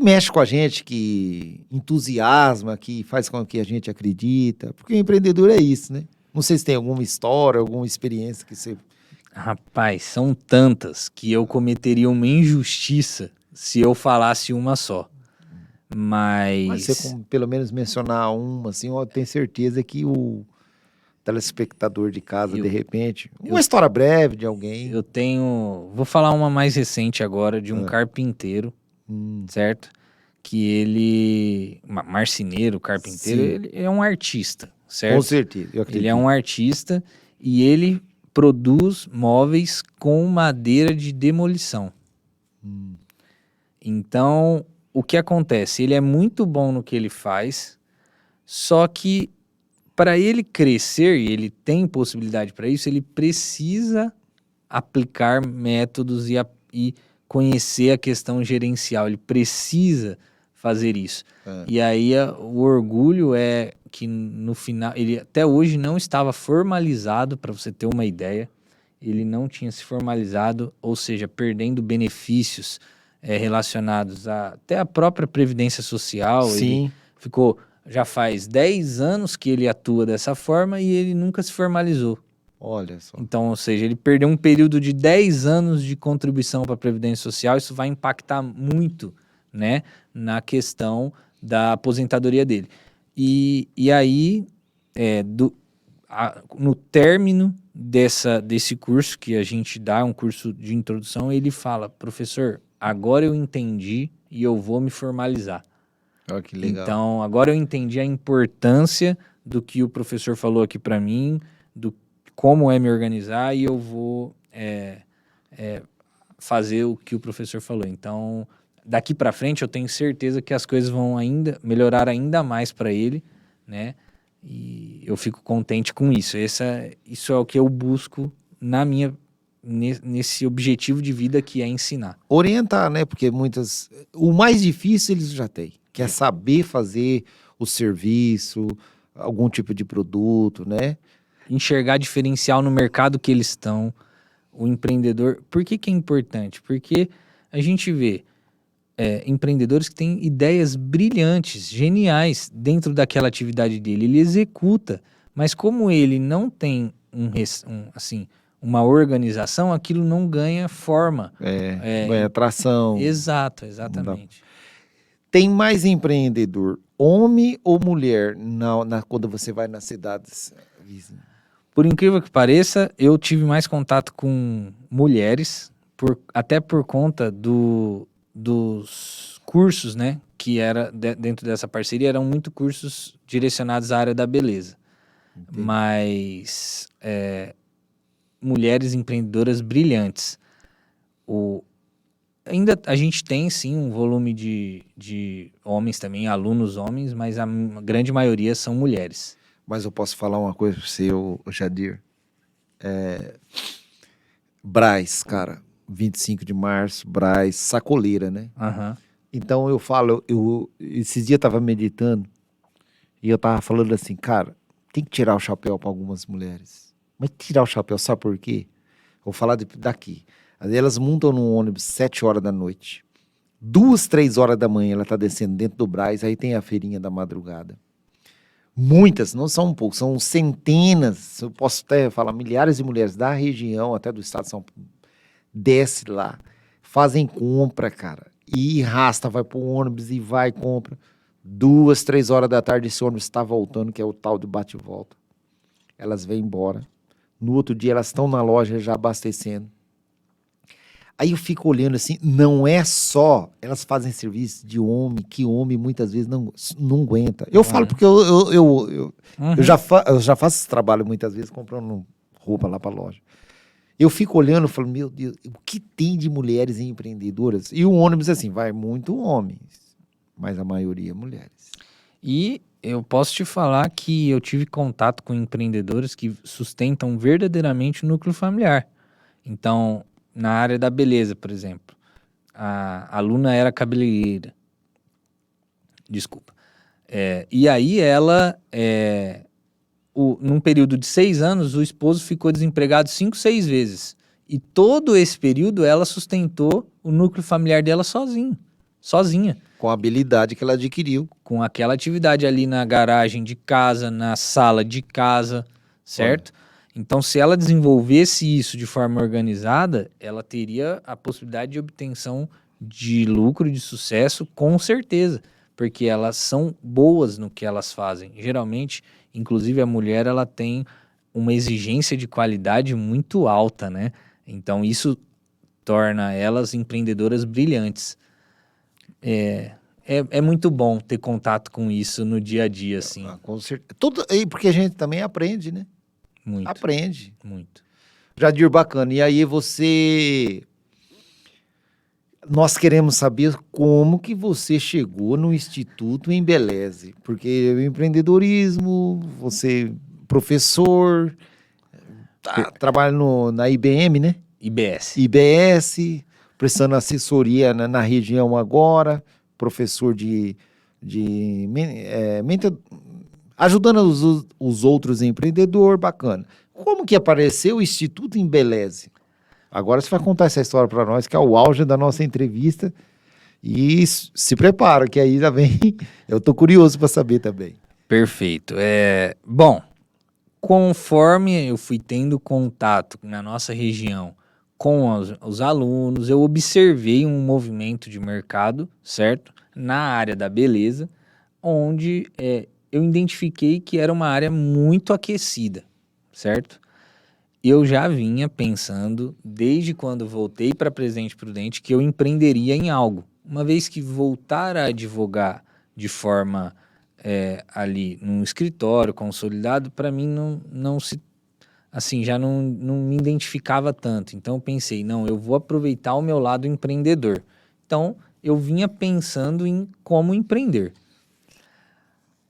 mexe com a gente, que entusiasma, que faz com que a gente acredita? Porque o empreendedor é isso, né? Não sei se tem alguma história, alguma experiência que você... Rapaz, são tantas que eu cometeria uma injustiça se eu falasse uma só. Mas você Mas como pelo menos mencionar uma, assim, eu tenho certeza que o telespectador de casa, de eu, repente, eu, uma história breve de alguém. eu tenho. Vou falar uma mais recente agora de um Ah, carpinteiro, hum, certo? Que ele. Marceneiro, carpinteiro, sim, ele é um artista, com certo? certeza, eu Ele é acredito. um artista e ele produz móveis com madeira de demolição. Hum, Então, o que acontece? Ele é muito bom no que ele faz, só que para ele crescer, e ele tem possibilidade para isso, ele precisa aplicar métodos e conhecer a questão gerencial. Ele precisa fazer isso. é. E aí o orgulho é que no final, ele até hoje não estava formalizado, para você ter uma ideia. Ele não tinha se formalizado, ou seja, perdendo benefícios relacionados até a própria Previdência Social. Ele Sim, ficou, já faz 10 anos que ele atua dessa forma e ele nunca se formalizou. olha só. Então, ou seja, ele perdeu um período de 10 anos de contribuição para a Previdência Social, isso vai impactar muito, né, na questão da aposentadoria dele. E aí, no término desse curso que a gente dá, um curso de introdução, ele fala, professor, agora eu entendi e eu vou me formalizar. Olha que legal. Então, agora eu entendi a importância do que o professor falou aqui para mim, do como é me organizar e eu vou fazer o que o professor falou. Então, daqui para frente eu tenho certeza que as coisas vão ainda melhorar ainda mais para ele, né? E eu fico contente com isso. Isso é o que eu busco nesse objetivo de vida que é ensinar. Orientar, né? Porque muitas. O mais difícil eles já têm, que é Já. saber fazer o serviço, algum tipo de produto, né? Enxergar diferencial no mercado que eles estão, o empreendedor. Por que que é importante? Porque a gente vê empreendedores que têm ideias brilhantes, geniais dentro daquela atividade dele. Ele executa, mas como ele não tem assim, uma organização, aquilo não ganha forma. Ganha tração. Exato, Não dá. exatamente. Tem mais empreendedor, homem ou mulher, quando você vai nas cidades vizinhas? Por incrível que pareça, eu tive mais contato com mulheres, até por conta dos cursos, né? Que era dentro dessa parceria, eram muito cursos direcionados à área da beleza. Entendi. Mas mulheres empreendedoras brilhantes. Ainda a gente tem sim um volume de homens também, alunos homens, mas a grande maioria são mulheres. Mas eu posso falar uma coisa para você, ô Jadir? Brás, cara, 25 de março, Brás, sacoleira, né? Aham. Então eu falo, esses dias eu tava meditando e eu tava falando assim, cara, tem que tirar o chapéu para algumas mulheres. Mas tirar o chapéu, sabe por quê? Vou falar daqui. Elas montam num ônibus 7 horas da noite. 2, 3 horas da manhã ela tá descendo dentro do Brás, aí tem a feirinha da madrugada. Muitas, não são um pouco, são centenas, eu posso até falar milhares de mulheres da região, até do estado de São Paulo, desce lá, fazem compra, cara, e arrasta, vai pro ônibus e vai, compra. 2, 3 horas da tarde esse ônibus está voltando, que é o tal de bate-volta. elas vêm embora. No outro dia elas estão na loja já abastecendo. Aí eu fico olhando assim, não é só elas fazem serviço de homem, que homem muitas vezes não aguenta. Eu falo porque eu já faço esse trabalho muitas vezes comprando roupa lá para loja. Eu fico olhando e falo, meu Deus, o que tem de mulheres empreendedoras? E o ônibus, assim, vai muito homens, mas a maioria mulheres. E eu posso te falar que eu tive contato com empreendedores que sustentam verdadeiramente o núcleo familiar. Então, na área da beleza, por exemplo, a aluna era cabeleireira. Desculpa. E aí ela, num período de 6 anos, o esposo ficou desempregado 5, 6 vezes. E todo esse período ela sustentou o núcleo familiar dela sozinha. Com a habilidade que ela adquiriu. Com aquela atividade ali na garagem de casa, na sala de casa, certo? Então, se ela desenvolvesse isso de forma organizada, ela teria a possibilidade de obtenção de lucro, de sucesso, com certeza. Porque elas são boas no que elas fazem. Geralmente, inclusive a mulher, ela tem uma exigência de qualidade muito alta, né? Então, isso torna elas empreendedoras brilhantes. É muito bom ter contato com isso no dia a dia, assim. Com certeza. Porque a gente também aprende, né? Muito. Aprende. Muito. Jadir, bacana. E aí nós queremos saber como que você chegou no Instituto Embeleze. Porque o empreendedorismo, você professor, trabalha na IBM, né? IBS, prestando assessoria na região agora, professor ajudando os outros empreendedores, bacana. Como que apareceu o Instituto Embeleze? Agora você vai contar essa história para nós, que é o auge da nossa entrevista. E se prepara, que aí já vem. Eu tô curioso para saber também. Perfeito. Bom, conforme eu fui tendo contato na nossa região com os alunos, eu observei um movimento de mercado, certo? Na área da beleza, onde eu identifiquei que era uma área muito aquecida, certo? Eu já vinha pensando, desde quando voltei para Presidente Prudente, que eu empreenderia em algo. Uma vez que voltar a advogar de forma ali num escritório consolidado, para mim já não me identificava tanto. Então eu pensei, não, eu vou aproveitar o meu lado empreendedor. Então eu vinha pensando em como empreender.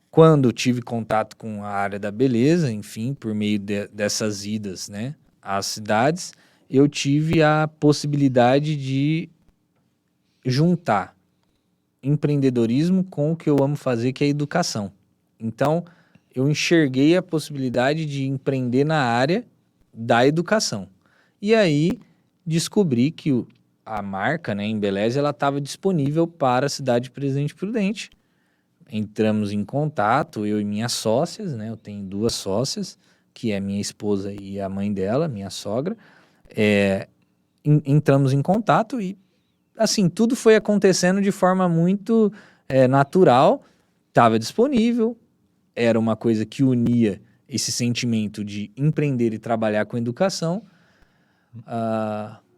Quando tive contato com a área da beleza, enfim, por meio dessas idas, né, às cidades, eu tive a possibilidade de juntar empreendedorismo com o que eu amo fazer, que é a educação. Então, eu enxerguei a possibilidade de empreender na área da educação. E aí, descobri que a marca, né, Embeleze, ela estava disponível para a cidade de Presidente Prudente. Entramos em contato, eu e minhas sócias, né? Eu tenho 2 sócias, que é minha esposa e a mãe dela, minha sogra. Entramos em contato e, assim, tudo foi acontecendo de forma muito natural. Estava disponível, era uma coisa que unia esse sentimento de empreender e trabalhar com educação.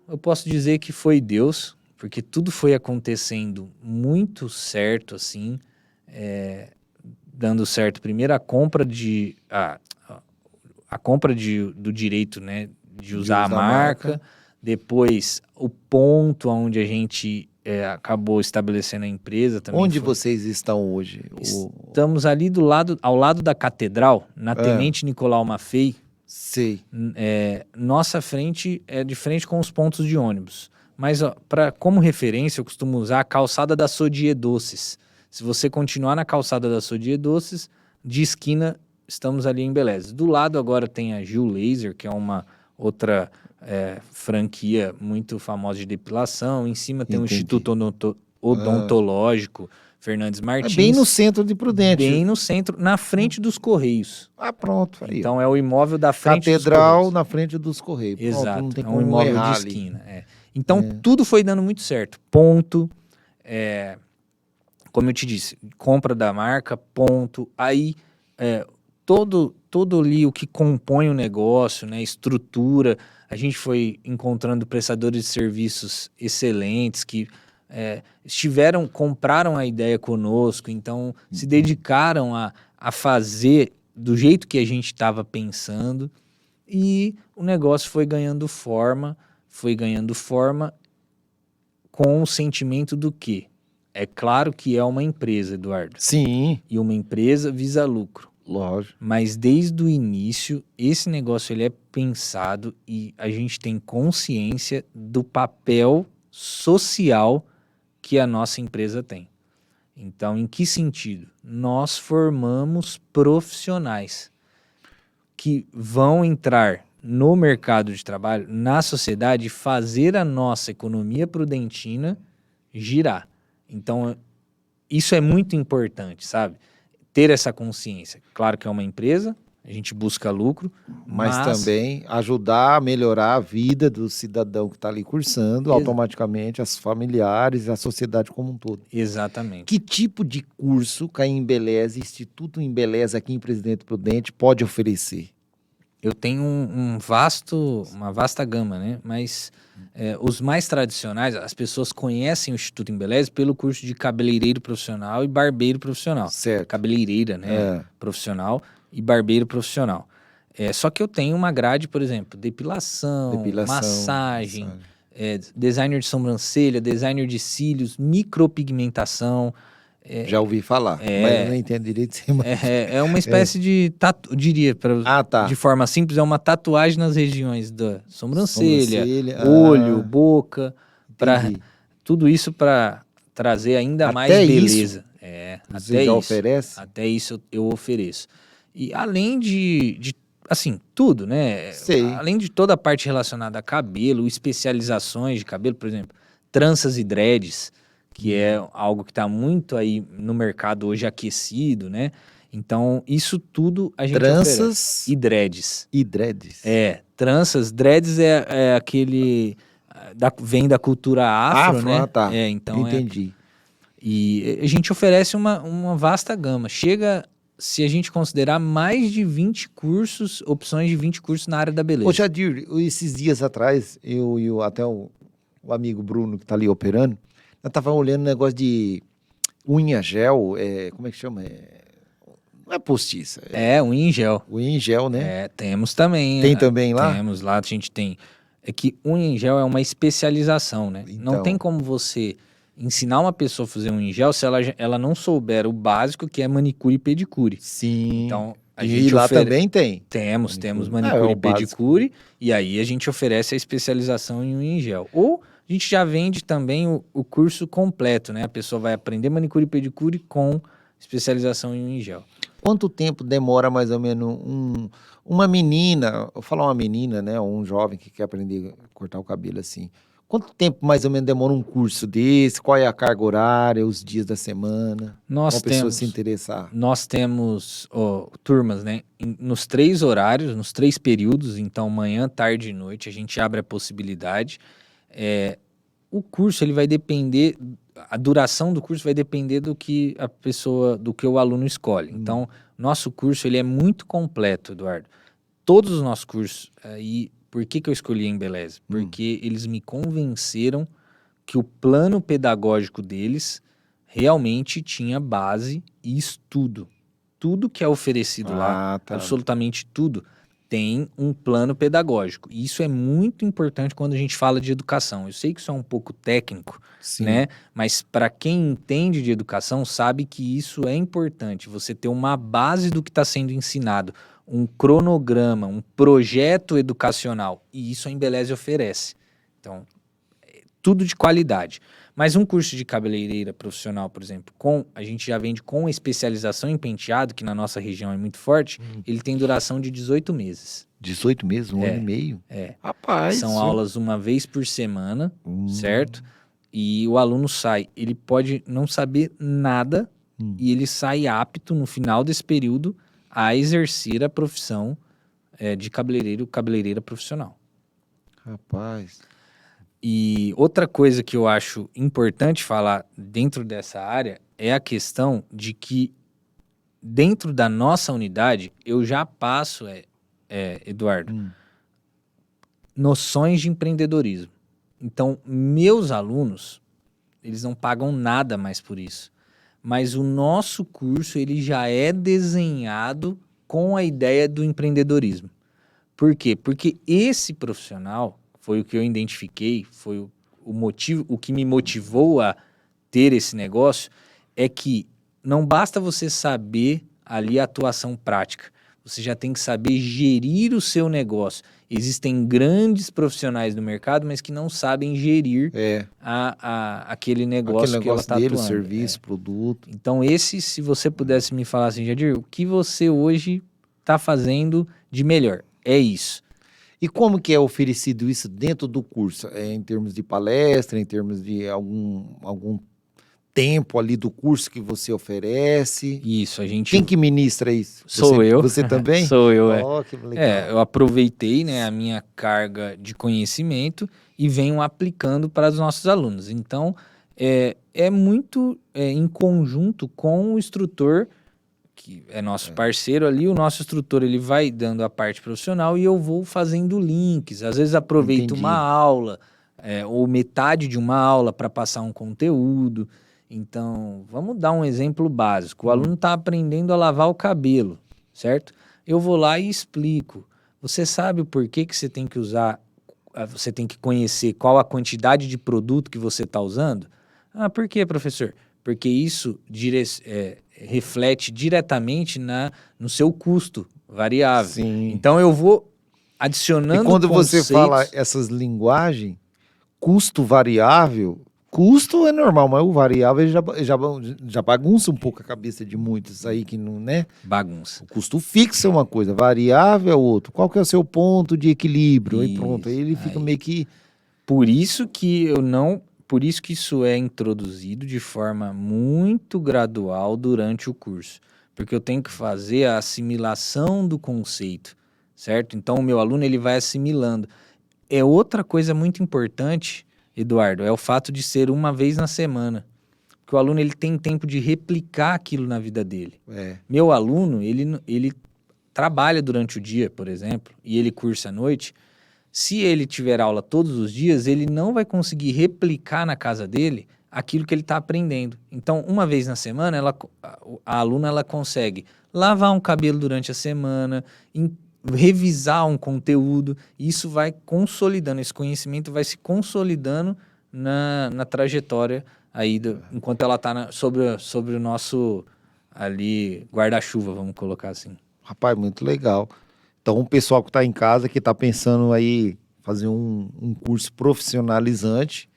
Eu posso dizer que foi Deus, porque tudo foi acontecendo muito certo, assim. Dando certo primeiro a compra do direito, né, de usar a marca, depois o ponto onde a gente acabou estabelecendo a empresa também. Onde vocês estão hoje? Estamos ali ao lado da catedral, na Tenente Nicolau Maffei. Sei. Nossa frente é de frente com os pontos de ônibus, mas como referência eu costumo usar a calçada da Sodier Doces. Se você continuar na calçada da Sodier Doces, de esquina, estamos ali em Embeleze. Do lado agora tem a Gil Laser, que é uma outra franquia muito famosa de depilação. Em cima tem o Instituto Odontológico Fernandes Martins. Bem no centro de Prudente. Bem no centro, na frente dos Correios. Pronto. Aí, então é o imóvel da frente Catedral dos Correios. na frente dos Correios. Exato, pronto, não tem é um imóvel de ali. esquina. Então tudo foi dando muito certo. Ponto. Como eu te disse, compra da marca, ponto. Aí, todo ali o que compõe o negócio, né? Estrutura. A gente foi encontrando prestadores de serviços excelentes que compraram a ideia conosco, então se dedicaram a fazer do jeito que a gente estava pensando, e o negócio foi ganhando forma com o sentimento do quê? É claro que é uma empresa, Eduardo, Sim, e uma empresa visa lucro. lógico. Mas desde o início, esse negócio ele é pensado e a gente tem consciência do papel social que a nossa empresa tem. Então, em que sentido? Nós formamos profissionais que vão entrar no mercado de trabalho, na sociedade, e fazer a nossa economia prudentina girar. Então, isso é muito importante, sabe? Ter essa consciência. Claro que é uma empresa, a gente busca lucro, Mas mas também ajudar a melhorar a vida do cidadão que está ali cursando, Ex- automaticamente, as familiares, a sociedade como um todo. exatamente. Que tipo de curso que a Embeleza, Instituto Embeleza aqui em Presidente Prudente pode oferecer? Eu tenho uma vasta gama, né? Mas os mais tradicionais, as pessoas conhecem o Instituto Embeleze pelo curso de cabeleireiro profissional e barbeiro profissional. Certo. Cabeleireira, né? Profissional e barbeiro profissional. Só que eu tenho uma grade, por exemplo, depilação, massagem, designer de sobrancelha, designer de cílios, micropigmentação. Já ouvi falar, mas eu não entendo direito. É uma espécie de tatu, diria, Ah, tá. de forma simples, é uma tatuagem nas regiões da sobrancelha, Sobrancelha, olho, boca, entendi. tudo isso para trazer ainda mais Até beleza. Você Até já isso. oferece? Até isso eu ofereço. E além de assim, tudo, né? Sei. Além de toda a parte relacionada a cabelo, especializações de cabelo, por exemplo, tranças e dreads, que é algo que está muito aí no mercado hoje aquecido, né? Então, isso tudo a gente oferece. Tranças E dreads. e dreads. Tranças, dreads é aquele... vem da cultura afro, né? Tá. Então Entendi. e a gente oferece uma vasta gama. Chega, se a gente considerar, mais de 20 cursos, opções de 20 cursos na área da beleza. Ô, Jadir, esses dias atrás, eu e até o amigo Bruno, que tá ali operando, nós tava olhando um negócio de unha gel, como é que chama? Não é postiça. unha em gel. Unha em gel, né? Temos também. Tem também lá? Temos lá, a gente tem. É que unha em gel é uma especialização, né? Não Então. tem como você ensinar uma pessoa a fazer unha em gel se ela não souber o básico, que é manicure e pedicure. Sim. Então, a E gente lá também tem? Temos Manicure. manicure É e o básico. pedicure, e aí a gente oferece a especialização em unha em gel. Ou a gente já vende também o curso completo, né? A pessoa vai aprender manicure e pedicure com especialização em unha em gel. Quanto tempo demora mais ou menos uma menina, eu falo uma menina, né, ou um jovem que quer aprender a cortar o cabelo assim? Quanto tempo mais ou menos demora um curso desse? Qual é a carga horária, os dias da semana? Uma pessoa se interessar. Nós temos turmas, né? Nos 3 horários, nos 3 períodos, então manhã, tarde e noite, a gente abre a possibilidade. O curso ele vai depender, a duração do curso vai depender do que do que o aluno escolhe. Então, nosso curso ele é muito completo, Eduardo. Todos os nossos cursos, por que eu escolhi a Embeleze? Porque eles me convenceram que o plano pedagógico deles realmente tinha base e estudo. Tudo que é oferecido lá, tá. absolutamente tudo, tem um plano pedagógico. E isso é muito importante quando a gente fala de educação. Eu sei que isso é um pouco técnico, Sim. né? Mas para quem entende de educação, sabe que isso é importante. Você ter uma base do que está sendo ensinado, um cronograma, um projeto educacional. E isso a Embeleze oferece. Então, tudo de qualidade. Mas um curso de cabeleireira profissional, por exemplo, a gente já vende com especialização em penteado, que na nossa região é muito forte, ele tem duração de 18 meses. 18 meses, um ano e meio? Rapaz. São aulas uma vez por semana, certo? E o aluno sai, ele pode não saber nada e ele sai apto no final desse período a exercer a profissão de cabeleireira profissional. Rapaz. E outra coisa que eu acho importante falar dentro dessa área é a questão de que dentro da nossa unidade, eu já passo, Eduardo, noções de empreendedorismo. Então, meus alunos, eles não pagam nada mais por isso. Mas o nosso curso, ele já é desenhado com a ideia do empreendedorismo. Por quê? Porque esse profissional, foi o que eu identifiquei, foi o motivo, o que me motivou a ter esse negócio, é que não basta você saber ali a atuação prática, você já tem que saber gerir o seu negócio. Existem grandes profissionais no mercado, mas que não sabem gerir aquele negócio que ela está atuando. Serviço, produto. Então se você pudesse me falar assim, Jadir, o que você hoje está fazendo de melhor? É isso. E como que é oferecido isso dentro do curso? Em termos de palestra, em termos de algum tempo ali do curso que você oferece? Isso, a gente... Quem que ministra isso? Sou eu. Você também? Sou eu, que legal. Eu aproveitei, né, a minha carga de conhecimento e venho aplicando para os nossos alunos. Então, é muito em conjunto com o instrutor, que é nosso parceiro ali. O nosso instrutor, ele vai dando a parte profissional e eu vou fazendo links. Às vezes aproveito uma aula, ou metade de uma aula para passar um conteúdo. Então, vamos dar um exemplo básico. O aluno está aprendendo a lavar o cabelo, certo? Eu vou lá e explico. Você sabe o porquê que você tem que usar, você tem que conhecer qual a quantidade de produto que você está usando? Ah, por quê, professor? Porque isso reflete diretamente no seu custo variável. Sim. Então, eu vou adicionando conceitos. E quando conceitos... você fala essas linguagens, custo variável... Custo é normal, mas o variável já bagunça um pouco a cabeça de muitos aí que não, né? Bagunça. O custo fixo é uma coisa, variável é outro. Qual que é o seu ponto de equilíbrio? Aí pronto, aí ele fica meio que... Por isso que isso é introduzido de forma muito gradual durante o curso. Porque eu tenho que fazer a assimilação do conceito, certo? Então o meu aluno, ele vai assimilando. É outra coisa muito importante, Eduardo, é o fato de ser uma vez na semana. Porque o aluno, ele tem tempo de replicar aquilo na vida dele. Meu aluno, ele trabalha durante o dia, por exemplo, e ele cursa à noite. Se ele tiver aula todos os dias, ele não vai conseguir replicar na casa dele aquilo que ele está aprendendo. Então, uma vez na semana, a aluna ela consegue lavar um cabelo durante a semana, revisar um conteúdo, e isso vai consolidando, esse conhecimento vai se consolidando na trajetória aí, enquanto ela está sobre o nosso ali guarda-chuva, vamos colocar assim. Rapaz, muito legal. Então, o pessoal que está em casa, que está pensando aí fazer um curso profissionalizante,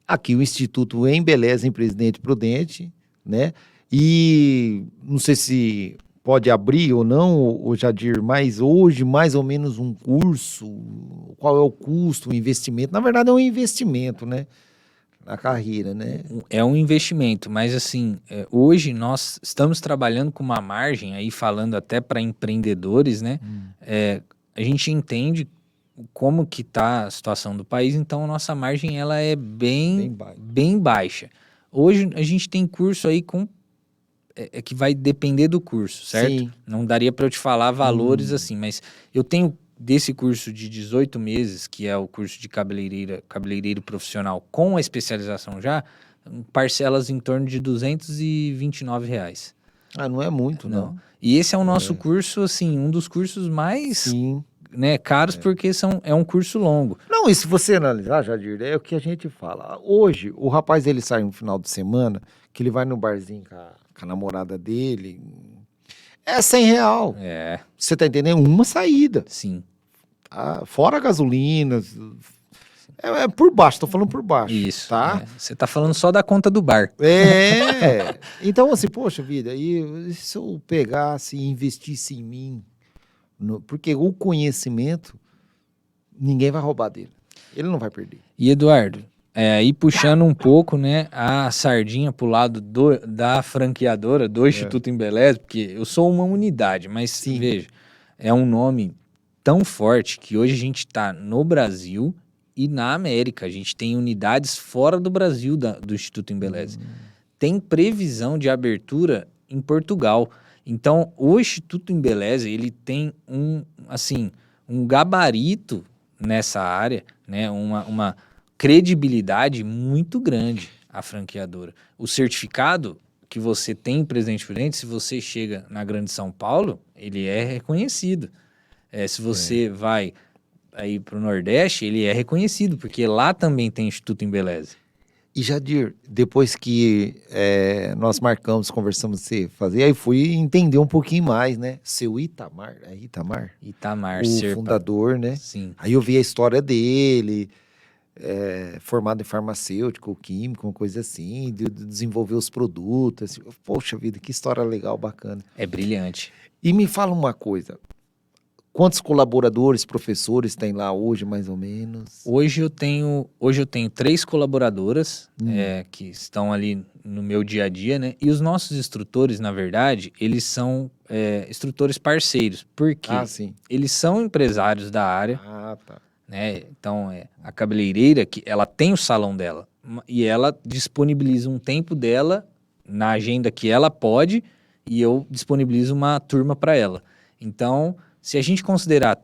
aqui o Instituto Embeleza em Presidente Prudente, né? E não sei se pode abrir ou não, o Jadir, mas hoje, mais ou menos um curso, qual é o custo, o investimento? Na verdade, é um investimento, né? Na carreira, né? É um investimento, mas assim, hoje nós estamos trabalhando com uma margem, aí falando até para empreendedores, né? A gente entende como que está a situação do país, então a nossa margem ela é bem baixa. Hoje a gente tem curso aí que vai depender do curso, certo? Sim. Não daria para eu te falar valores assim, mas eu tenho desse curso de 18 meses, que é o curso de cabeleireiro profissional com a especialização já, parcelas em torno de R$229. Ah, não é muito, não. E esse é o nosso curso, assim, um dos cursos mais caros, porque é um curso longo. Não, e se você analisar, Jadir, é o que a gente fala. Hoje, o rapaz, ele sai no final de semana, que ele vai no barzinho com a namorada dele, é R$100. Você tá entendendo? Uma saída. Sim. Fora a gasolina. É por baixo, tô falando por baixo. Isso. Tá? Você tá falando só da conta do bar. Então, assim, poxa vida, e se eu pegasse e investisse em mim? Porque o conhecimento, ninguém vai roubar dele. Ele não vai perder. E, Eduardo, aí puxando um pouco, né, a sardinha pro lado da franqueadora, do Instituto Embeleza, porque eu sou uma unidade, mas veja, é um nome tão forte que hoje a gente está no Brasil e na América. A gente tem unidades fora do Brasil do Instituto Embeleza. Tem previsão de abertura em Portugal. Então, o Instituto Embeleze, ele tem um gabarito nessa área, né? Uma credibilidade muito grande à franqueadora. O certificado que você tem em Presidente Prudente, se você chega na Grande São Paulo, ele é reconhecido. Se você vai aí para o Nordeste, ele é reconhecido, porque lá também tem Instituto Embeleze. E Jadir, depois que nós marcamos, conversamos você fazer, aí fui entender um pouquinho mais, né? Seu Itamar, Itamar o Serpa. fundador, né? Sim. Aí eu vi a história dele, formado em farmacêutico, químico, uma coisa assim, de desenvolver os produtos. Assim, poxa vida, que história legal, bacana. É brilhante. E me fala uma coisa, quantos colaboradores, professores tem lá hoje, mais ou menos? Hoje eu tenho 3 colaboradoras que estão ali no meu dia a dia, né? E os nossos instrutores, na verdade, eles são instrutores parceiros, porque Sim. eles são empresários da área, Tá. né? Então, a cabeleireira, que ela tem o salão dela, e ela disponibiliza um tempo dela na agenda que ela pode, e eu disponibilizo uma turma para ela. Então, se a gente considerar,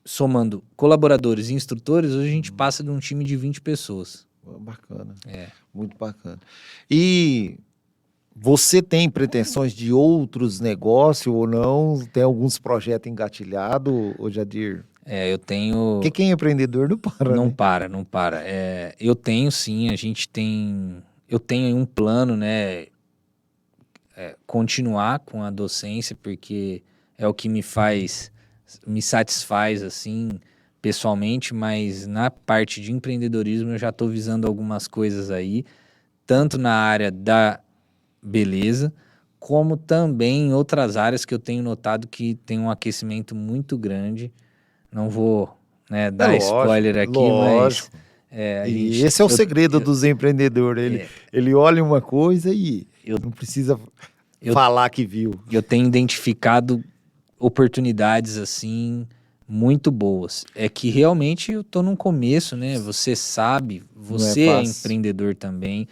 somando colaboradores e instrutores, hoje a gente passa de um time de 20 pessoas. Bacana. Muito bacana. E você tem pretensões de outros negócios ou não? Tem alguns projetos engatilhados, ô Jadir? Eu tenho... Porque quem é empreendedor não para, Não né? para. Eu tenho sim, eu tenho um plano, né? Continuar com a docência, porque é o que me satisfaz, assim, pessoalmente, mas na parte de empreendedorismo eu já estou visando algumas coisas aí, tanto na área da beleza, como também em outras áreas que eu tenho notado que tem um aquecimento muito grande. Não vou, né, dar lógico, spoiler aqui, lógico. mas... E esse é o segredo dos empreendedores. Ele olha uma coisa e não precisa falar que viu. Eu tenho identificado oportunidades, assim, muito boas. É que realmente eu tô num começo, né? Você sabe, você é empreendedor também.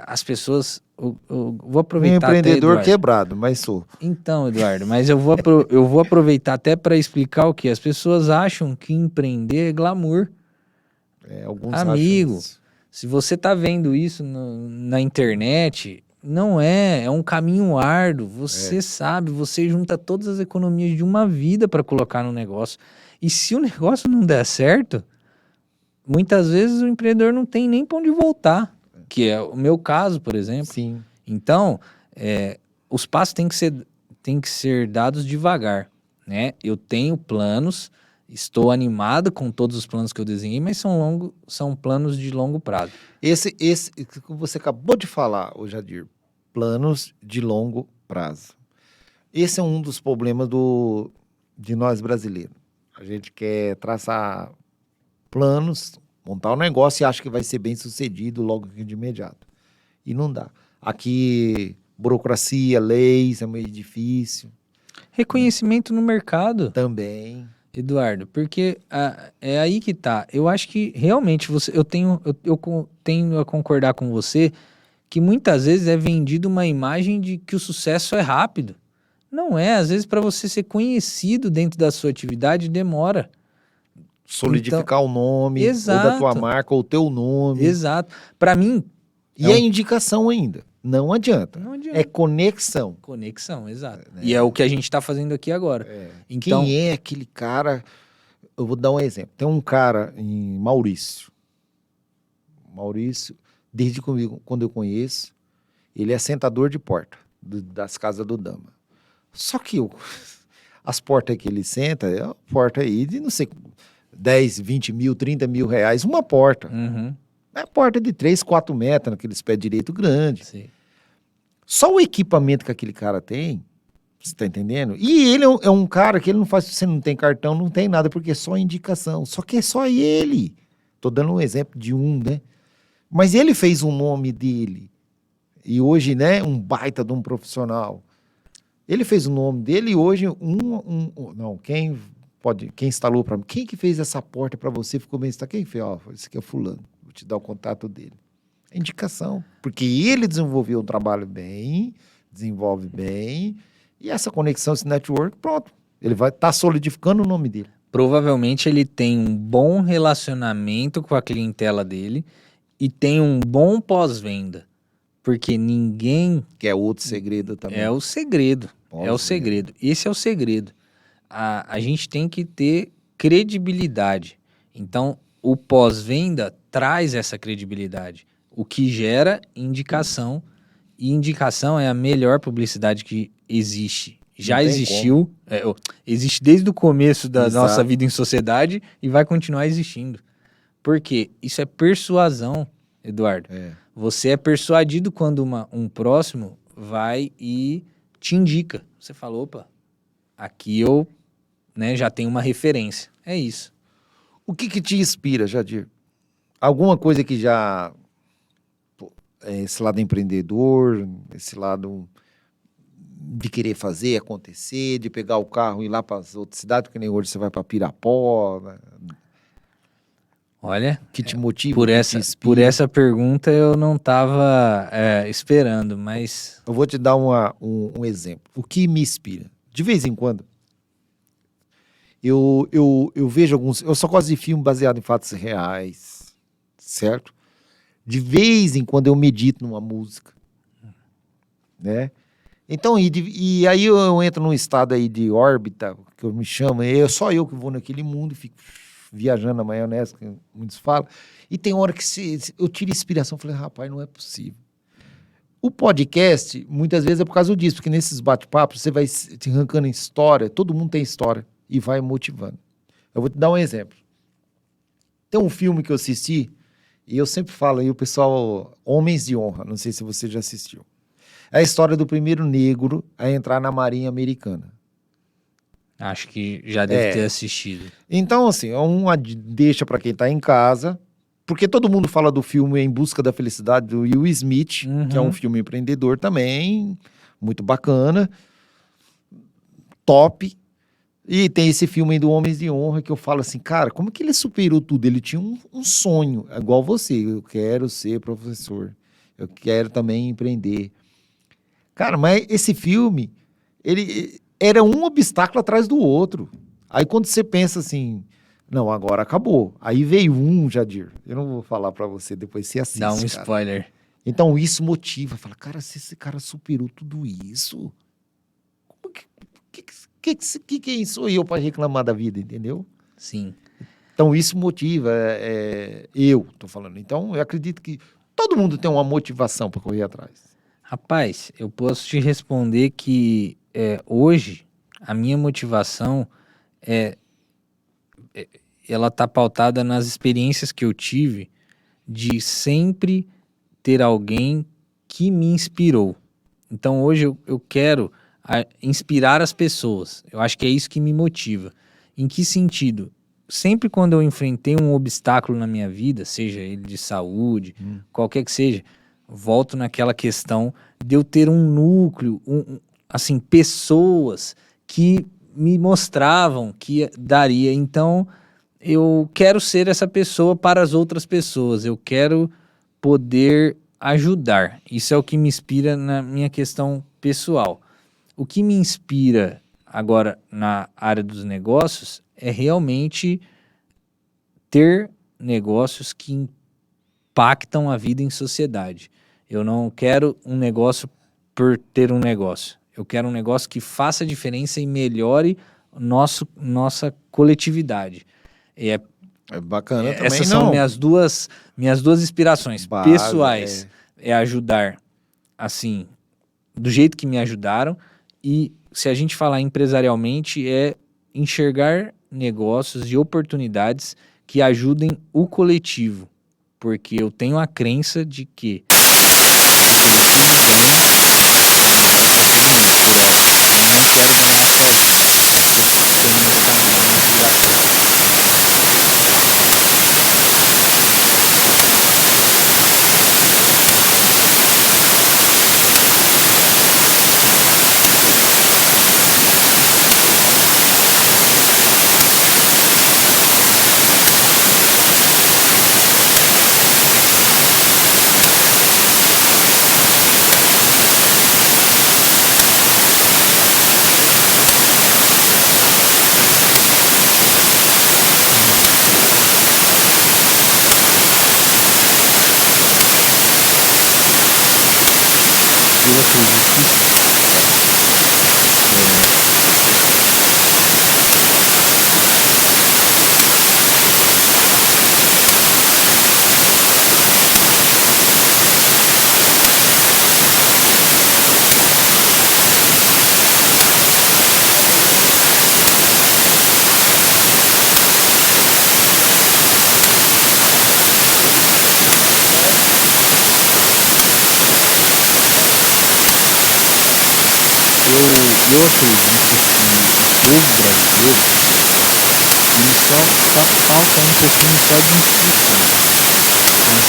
As pessoas... Eu vou aproveitar até, empreendedor Eduardo. Quebrado, mas sou. Então, Eduardo, mas eu vou aproveitar até para explicar o que as pessoas acham que empreender é glamour. Alguns Amigo, acham. se você tá vendo isso na internet, não é um caminho árduo. Você sabe, você junta todas as economias de uma vida para colocar no negócio. E se o negócio não der certo, muitas vezes o empreendedor não tem nem para onde voltar, que é o meu caso, por exemplo. Sim. Então, os passos têm que ser dados devagar, né? Eu tenho planos, estou animado com todos os planos que eu desenhei, mas são planos de longo prazo. Esse que você acabou de falar, ô Jadir, planos de longo prazo. Esse é um dos problemas de nós brasileiros. A gente quer traçar planos, montar um negócio e acha que vai ser bem sucedido logo de imediato. E não dá. Aqui, burocracia, leis, é meio difícil. Reconhecimento no mercado. Também. Eduardo, porque é aí que tá. Eu acho que realmente eu tenho a concordar com você que muitas vezes é vendido uma imagem de que o sucesso é rápido. Não é. Às vezes, para você ser conhecido dentro da sua atividade, demora. Solidificar o nome, exato, ou da tua marca, ou o teu nome. Exato. Para mim... E é indicação ainda. Não adianta. Não adianta. É conexão. Conexão, exato. E é o que a gente está fazendo aqui agora. Então, quem é aquele cara... Eu vou dar um exemplo. Tem um cara em Maurício. Maurício, desde quando eu conheço, ele é sentador de porta das casas do Dama. Só que as portas que ele senta é uma porta aí de, não sei, 10, 20 mil, 30 mil reais, uma porta. Uhum. É porta de 3, 4 metros, naqueles pés direito grande. Sim. Só o equipamento que aquele cara tem, você tá entendendo? E ele é um cara que ele não faz, você não tem cartão, não tem nada, porque é só indicação. Só que é só ele. Tô dando um exemplo de né? Mas ele fez o nome dele. E hoje, né, um baita de um profissional. Ele fez o nome dele e hoje quem instalou para mim? Quem que fez essa porta para você? Ficou bem, quem fez? Esse aqui é o fulano. Vou te dar o contato dele. Indicação. Porque ele desenvolveu um trabalho bem, desenvolve bem E essa conexão, esse network, pronto. Ele vai estar solidificando o nome dele. Provavelmente ele tem um bom relacionamento com a clientela dele e tem um bom pós-venda. Porque ninguém... Que é outro segredo também. É o segredo. Pós-venda. É o segredo. Esse é o segredo. A gente tem que ter credibilidade. Então, o pós-venda traz essa credibilidade. O que gera indicação. E indicação é a melhor publicidade que existe. Já existiu. Existe desde o começo da nossa vida em sociedade e vai continuar existindo. Por quê? Isso é persuasão, Eduardo. Você é persuadido quando um próximo vai e te indica. Você fala, opa, aqui eu já tenho uma referência. É isso. O que te inspira, Jadir? Alguma coisa que já... esse lado empreendedor, esse lado de querer fazer acontecer, de pegar o carro e ir lá para as outras cidades, porque nem hoje você vai para Pirapó. Né? Olha, que te motiva? Por essa pergunta eu não estava esperando, mas... Eu vou te dar um exemplo. O que me inspira? De vez em quando, eu vejo alguns... Eu só gosto de filme baseado em fatos reais, certo? De vez em quando eu medito numa música, né? Então, e aí eu entro num estado aí de órbita, que eu me chamo, só eu que vou naquele mundo e fico viajando na maionese, que muitos falam, e tem hora que eu tiro inspiração, falei, rapaz, não é possível. O podcast, muitas vezes é por causa disso, porque nesses bate-papos você vai te arrancando história, todo mundo tem história, e vai motivando. Eu vou te dar um exemplo. Tem um filme que eu assisti, e eu sempre falo aí, o pessoal, Homens de Honra, não sei se você já assistiu. É a história do primeiro negro a entrar na Marinha Americana. Acho que já deve ter assistido. Então, assim, uma deixa para quem tá em casa, porque todo mundo fala do filme Em Busca da Felicidade, do Will Smith, que é um filme empreendedor também, muito bacana, top. E tem esse filme do Homens de Honra que eu falo assim, cara, como que ele superou tudo? Ele tinha um sonho, igual você, eu quero ser professor, eu quero também empreender. Cara, mas esse filme, ele era um obstáculo atrás do outro. Aí quando você pensa assim, não, agora acabou. Aí veio Jadir, eu não vou falar pra você, depois você assiste. Dá um spoiler. Então isso motiva, fala, cara, se esse cara superou tudo isso, como quem sou eu para reclamar da vida, entendeu? Sim. Então isso motiva, eu tô falando. Então eu acredito que todo mundo tem uma motivação para correr atrás. Rapaz, eu posso te responder que hoje a minha motivação ela tá pautada nas experiências que eu tive de sempre ter alguém que me inspirou. Então hoje eu quero inspirar as pessoas. Eu acho que é isso que me motiva. Em que sentido? Sempre quando eu enfrentei um obstáculo na minha vida, seja ele de saúde, qualquer que seja, volto naquela questão de eu ter um núcleo, assim, pessoas que me mostravam que daria. Então, eu quero ser essa pessoa para as outras pessoas. Eu quero poder ajudar. Isso é o que me inspira na minha questão pessoal. O que me inspira agora na área dos negócios é realmente ter negócios que impactam a vida em sociedade. Eu não quero um negócio por ter um negócio. Eu quero um negócio que faça diferença e melhore nossa coletividade. É bacana também. Essas são minhas duas inspirações pessoais. É ajudar, assim, do jeito que me ajudaram. E se a gente falar empresarialmente, é enxergar negócios e oportunidades que ajudem o coletivo. Porque eu tenho a crença de que eu acredito que eu acredito que o povo brasileiro ele só falta um pouquinho só de instrução. Mas,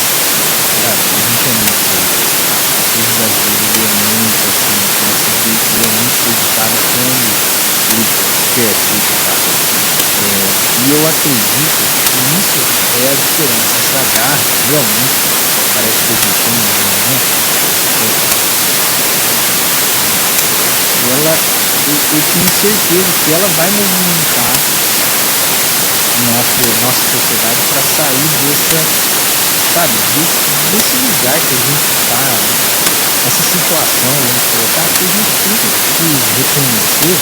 cara, a gente é muito, o povo brasileiro ele é muito assim, ele é muito dedicado quando ele quer ser dedicado. E eu acredito que isso é a diferença. Essa garra realmente parece que eu tenho eu tenho certeza que ela vai movimentar nossa sociedade para sair desse lugar que a gente está, essa situação, vamos colocar, que a gente tem que reconhecer,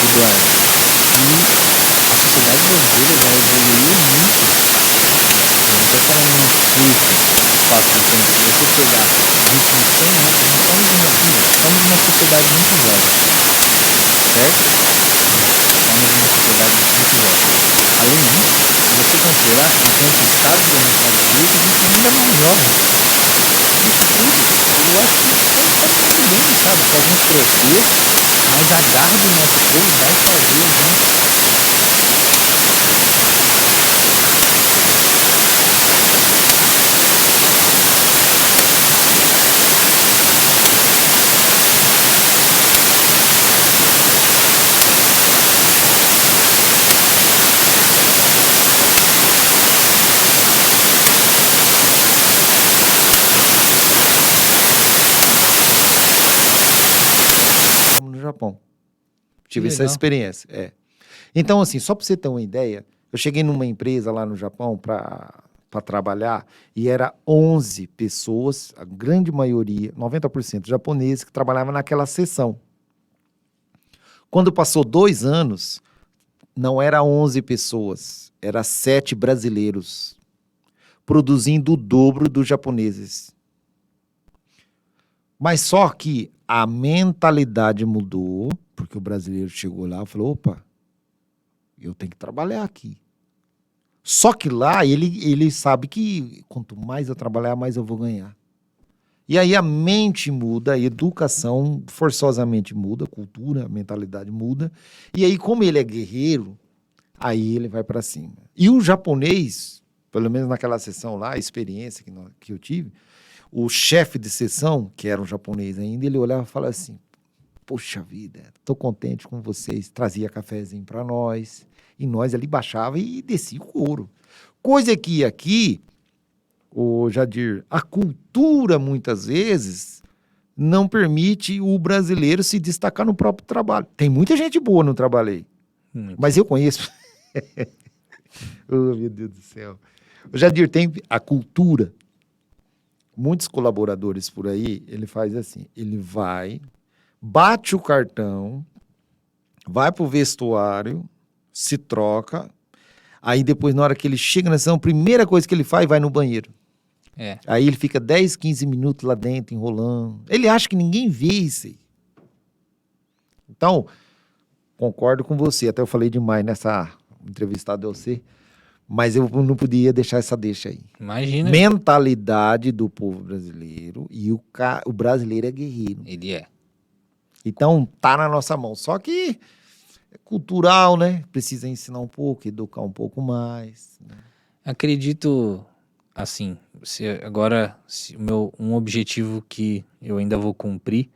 Eduardo, que a sociedade brasileira já evoluiu muito. Não estou falando um espaço de tempo. Se você pegar os últimos 100 anos, nós somos uma sociedade muito jovem. Certo? Estamos em uma sociedade muito jovem. Além disso, se você considerar, enquanto Estados Unidos e Estados Unidos, a gente ainda é mais jovem. Isso tudo, eu acho que está tudo bem, sabe? Se a gente crescer, mas a garra do nosso povo vai fazer a gente. No Japão. Tive Que essa legal. experiência. Então, assim, só para você ter uma ideia, eu cheguei numa empresa lá no Japão para trabalhar e era 11 pessoas, a grande maioria, 90% japoneses, que trabalhavam naquela seção. Quando passou 2 anos, não era 11 pessoas, era 7 brasileiros, produzindo o dobro dos japoneses. Mas só que a mentalidade mudou, porque o brasileiro chegou lá e falou, opa, eu tenho que trabalhar aqui. Só que lá ele sabe que quanto mais eu trabalhar, mais eu vou ganhar. E aí a mente muda, a educação forçosamente muda, a cultura, a mentalidade muda. E aí, como ele é guerreiro, aí ele vai para cima. E o japonês, pelo menos naquela sessão lá, a experiência que eu tive, o chefe de sessão, que era um japonês ainda, ele olhava e falava assim, poxa vida, tô contente com vocês. Trazia cafezinho para nós, e nós ali baixava e descia o couro. Coisa que aqui, ô Jadir, a cultura muitas vezes não permite o brasileiro se destacar no próprio trabalho. Tem muita gente boa no trabalho, mas eu conheço. Oh, meu Deus do céu. O Jadir, tem a cultura. Muitos colaboradores por aí, ele faz assim, ele vai, bate o cartão, vai pro vestuário, se troca, aí depois, na hora que ele chega na sessão, a primeira coisa que ele faz, vai no banheiro. Aí ele fica 10, 15 minutos lá dentro, enrolando. Ele acha que ninguém vê isso aí. Então, concordo com você, até eu falei demais nessa entrevistada de você, mas eu não podia deixar essa deixa aí. Imagina. Mentalidade do povo brasileiro, e o brasileiro é guerreiro. Ele é. Então, tá na nossa mão. Só que é cultural, né? Precisa ensinar um pouco, educar um pouco mais. Né? Acredito, assim, um objetivo que eu ainda vou cumprir,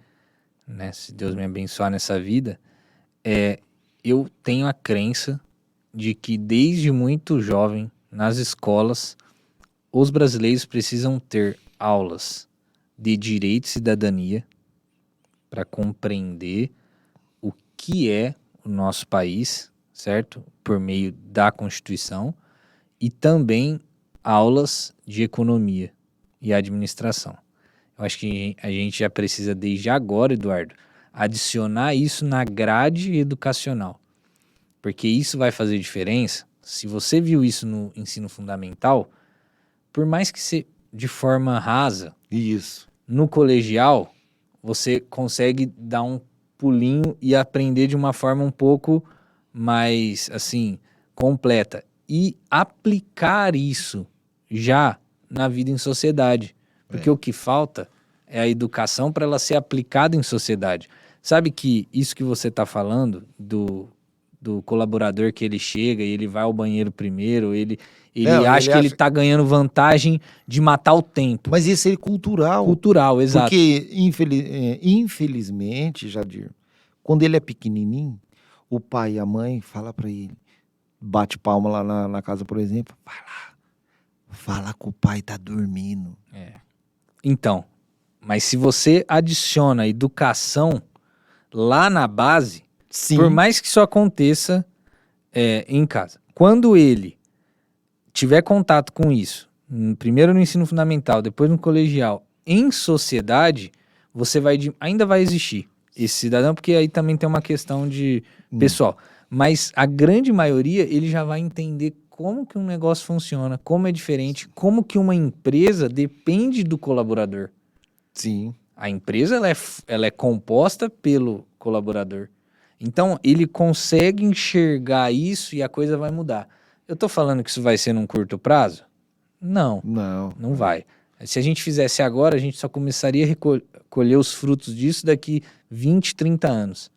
né? Se Deus me abençoar nessa vida, eu tenho a crença de que desde muito jovem, nas escolas, os brasileiros precisam ter aulas de direito e cidadania para compreender o que é o nosso país, certo? Por meio da Constituição, e também aulas de economia e administração. Eu acho que a gente já precisa, desde agora, Eduardo, adicionar isso na grade educacional. Porque isso vai fazer diferença. Se você viu isso no ensino fundamental, por mais que seja de forma rasa, Isso. no colegial, você consegue dar um pulinho e aprender de uma forma um pouco mais, assim, completa. E aplicar isso já na vida em sociedade. Porque o que falta é a educação para ela ser aplicada em sociedade. Sabe que isso que você está falando do colaborador que ele chega e ele vai ao banheiro primeiro, ele Não, acha ele que ele acha... está ganhando vantagem de matar o tempo. Mas isso é cultural. Cultural, exato. Porque, infelizmente, Jadir, quando ele é pequenininho, o pai e a mãe falam para ele, bate palma lá na casa, por exemplo, vai lá, fala que o pai tá dormindo. Então, mas se você adiciona educação lá na base, Sim. por mais que isso aconteça em casa, quando ele tiver contato com isso, primeiro no ensino fundamental, depois no colegial, em sociedade, você ainda vai existir esse cidadão, porque aí também tem uma questão de pessoal. Mas a grande maioria, ele já vai entender como que um negócio funciona, como é diferente, como que uma empresa depende do colaborador. Sim. A empresa ela é composta pelo colaborador. Então, ele consegue enxergar isso e a coisa vai mudar. Eu tô falando que isso vai ser num curto prazo? Não, não vai. Se a gente fizesse agora, a gente só começaria a colher os frutos disso daqui 20, 30 anos.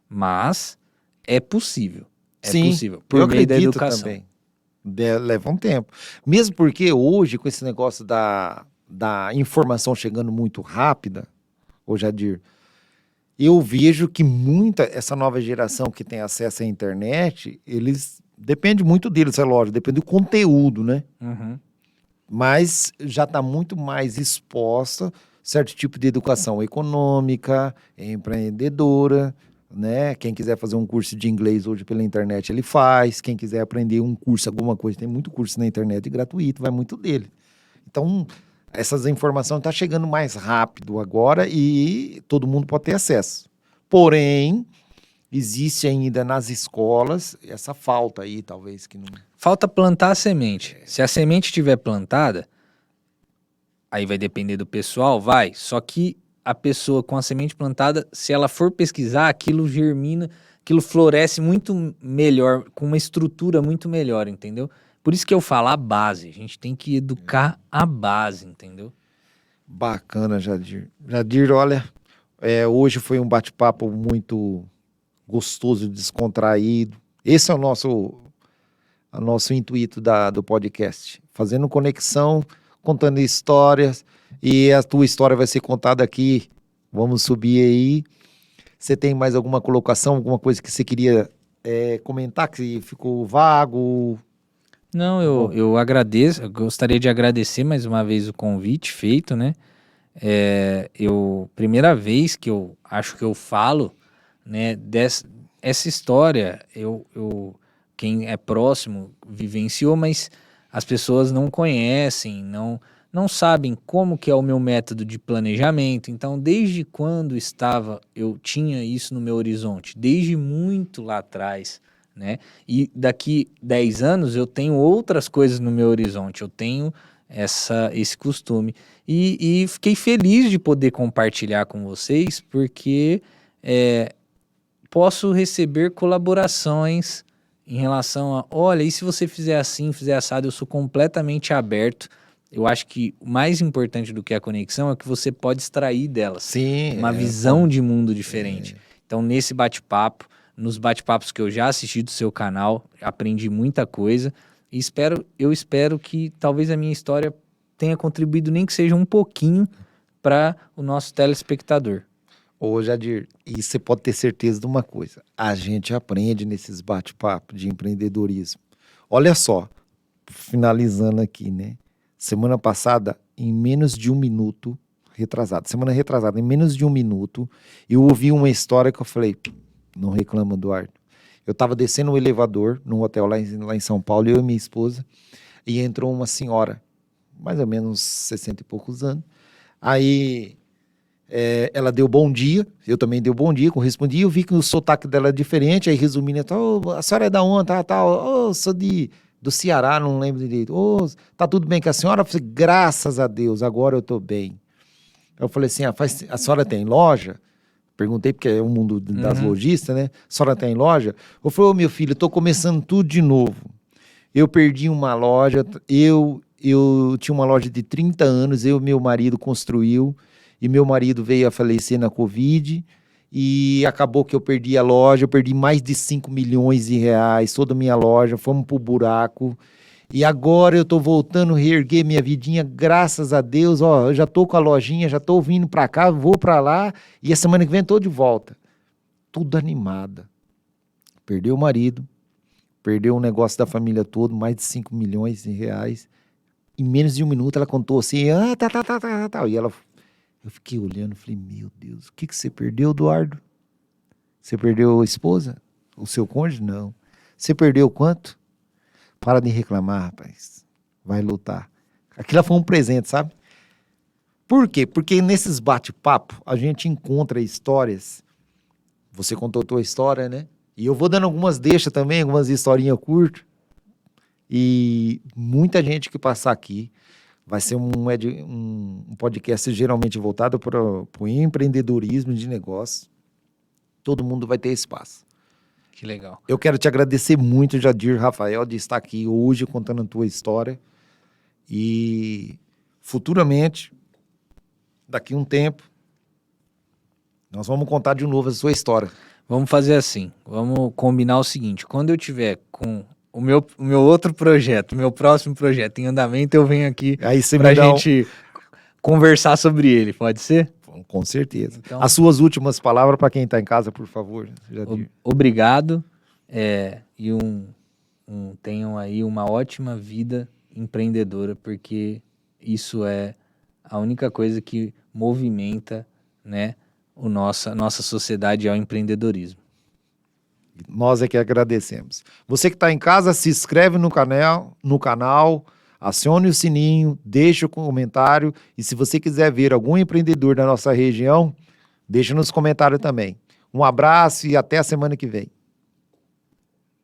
Mas é possível. É Sim, possível. Por meio da educação. Também. Leva um tempo. Mesmo porque hoje, com esse negócio da informação chegando muito rápida, ô Jadir, eu vejo que essa nova geração que tem acesso à internet, depende muito deles, é lógico, depende do conteúdo, né? Uhum. Mas já está muito mais exposta a certo tipo de educação econômica, empreendedora, né? Quem quiser fazer um curso de inglês hoje pela internet, ele faz. Quem quiser aprender um curso, alguma coisa, tem muito curso na internet gratuito, vai muito dele. Então, essas informações estão chegando mais rápido agora e todo mundo pode ter acesso. Porém, existe ainda nas escolas essa falta aí, talvez, que não... Falta plantar a semente. Se a semente estiver plantada, aí vai depender do pessoal, vai. Só que a pessoa com a semente plantada, se ela for pesquisar, aquilo germina, aquilo floresce muito melhor, com uma estrutura muito melhor, entendeu? Por isso que eu falo a base. A gente tem que educar a base, entendeu? Bacana, Jadir. Jadir, olha, hoje foi um bate-papo muito gostoso, descontraído. Esse é o nosso intuito do podcast. Fazendo conexão, contando histórias. E a tua história vai ser contada aqui. Vamos subir aí. Você tem mais alguma colocação, alguma coisa que você queria comentar, que ficou vago? Não, eu agradeço, eu gostaria de agradecer mais uma vez o convite feito, né? Primeira vez que eu acho que eu falo, né, essa história, quem é próximo vivenciou, mas as pessoas não conhecem, não sabem como que é o meu método de planejamento. Então, desde quando eu tinha isso no meu horizonte? Desde muito lá atrás, né? E daqui 10 anos eu tenho outras coisas no meu horizonte, eu tenho esse costume. E fiquei feliz de poder compartilhar com vocês, porque posso receber colaborações em relação a, olha, e se você fizer assim, fizer assado, eu sou completamente aberto. Eu acho que o mais importante do que a conexão é que você pode extrair delas. Sim, uma visão de mundo diferente. Então, nesse bate-papo, nos bate-papos que eu já assisti do seu canal, aprendi muita coisa e eu espero que talvez a minha história tenha contribuído, nem que seja um pouquinho, para o nosso telespectador. Ô, Jadir, e você pode ter certeza de uma coisa, a gente aprende nesses bate-papos de empreendedorismo. Olha só, finalizando aqui, né? Semana passada, em menos de um minuto, semana retrasada, em menos de um minuto, eu ouvi uma história que eu falei, não reclama, Eduardo. Eu estava descendo o elevador num hotel lá em São Paulo, eu e minha esposa, e entrou uma senhora, mais ou menos 60 e poucos anos. Aí ela deu bom dia, eu também dei bom dia, correspondi, eu vi que o sotaque dela é diferente, aí resumindo, a senhora é da onde? Sou do Ceará, não lembro direito. Tá tudo bem com a senhora? Eu falei, graças a Deus, agora eu tô bem. Eu falei assim, a senhora tem loja? Perguntei, porque é o mundo das lojistas, né? A senhora tem loja? Eu falei, meu filho, eu tô começando tudo de novo. Eu perdi uma loja, eu tinha uma loja de 30 anos, meu marido construiu, e meu marido veio a falecer na Covid, e acabou que eu perdi a loja, eu perdi mais de 5 milhões de reais, toda a minha loja, fomos pro buraco, e agora eu tô voltando a reerguer minha vidinha, graças a Deus, eu já tô com a lojinha, já tô vindo pra cá, vou pra lá, e a semana que vem tô de volta. Tudo animada. Perdeu o marido, perdeu um negócio da família todo, mais de 5 milhões de reais. Em menos de um minuto ela contou assim, tá. E eu fiquei olhando, falei, meu Deus, o que você perdeu, Eduardo? Você perdeu a esposa? O seu cônjuge? Não. Você perdeu quanto? Para de reclamar, rapaz. Vai lutar. Aquilo foi um presente, sabe? Por quê? Porque nesses bate-papo a gente encontra histórias. Você contou a tua história, né? E eu vou dando algumas deixas também, algumas historinhas curtas. E muita gente que passar aqui vai ser um podcast geralmente voltado para o empreendedorismo de negócio. Todo mundo vai ter espaço. Que legal. Eu quero te agradecer muito, Jadir Rafael, de estar aqui hoje contando a tua história. E futuramente, daqui a um tempo, nós vamos contar de novo a sua história. Vamos fazer assim, vamos combinar o seguinte, quando eu tiver com o meu outro projeto, meu próximo projeto em andamento, eu venho aqui pra gente conversar sobre ele, pode ser? Com certeza. Então, as suas últimas palavras para quem está em casa, por favor. Jadir. Obrigado, e tenham aí uma ótima vida empreendedora, porque isso é a única coisa que movimenta, né, nossa sociedade ao empreendedorismo. Nós é que agradecemos. Você que está em casa, se inscreve no canal, acione o sininho, deixa o comentário, e se você quiser ver algum empreendedor da nossa região, deixa nos comentários também. Um abraço e até a semana que vem.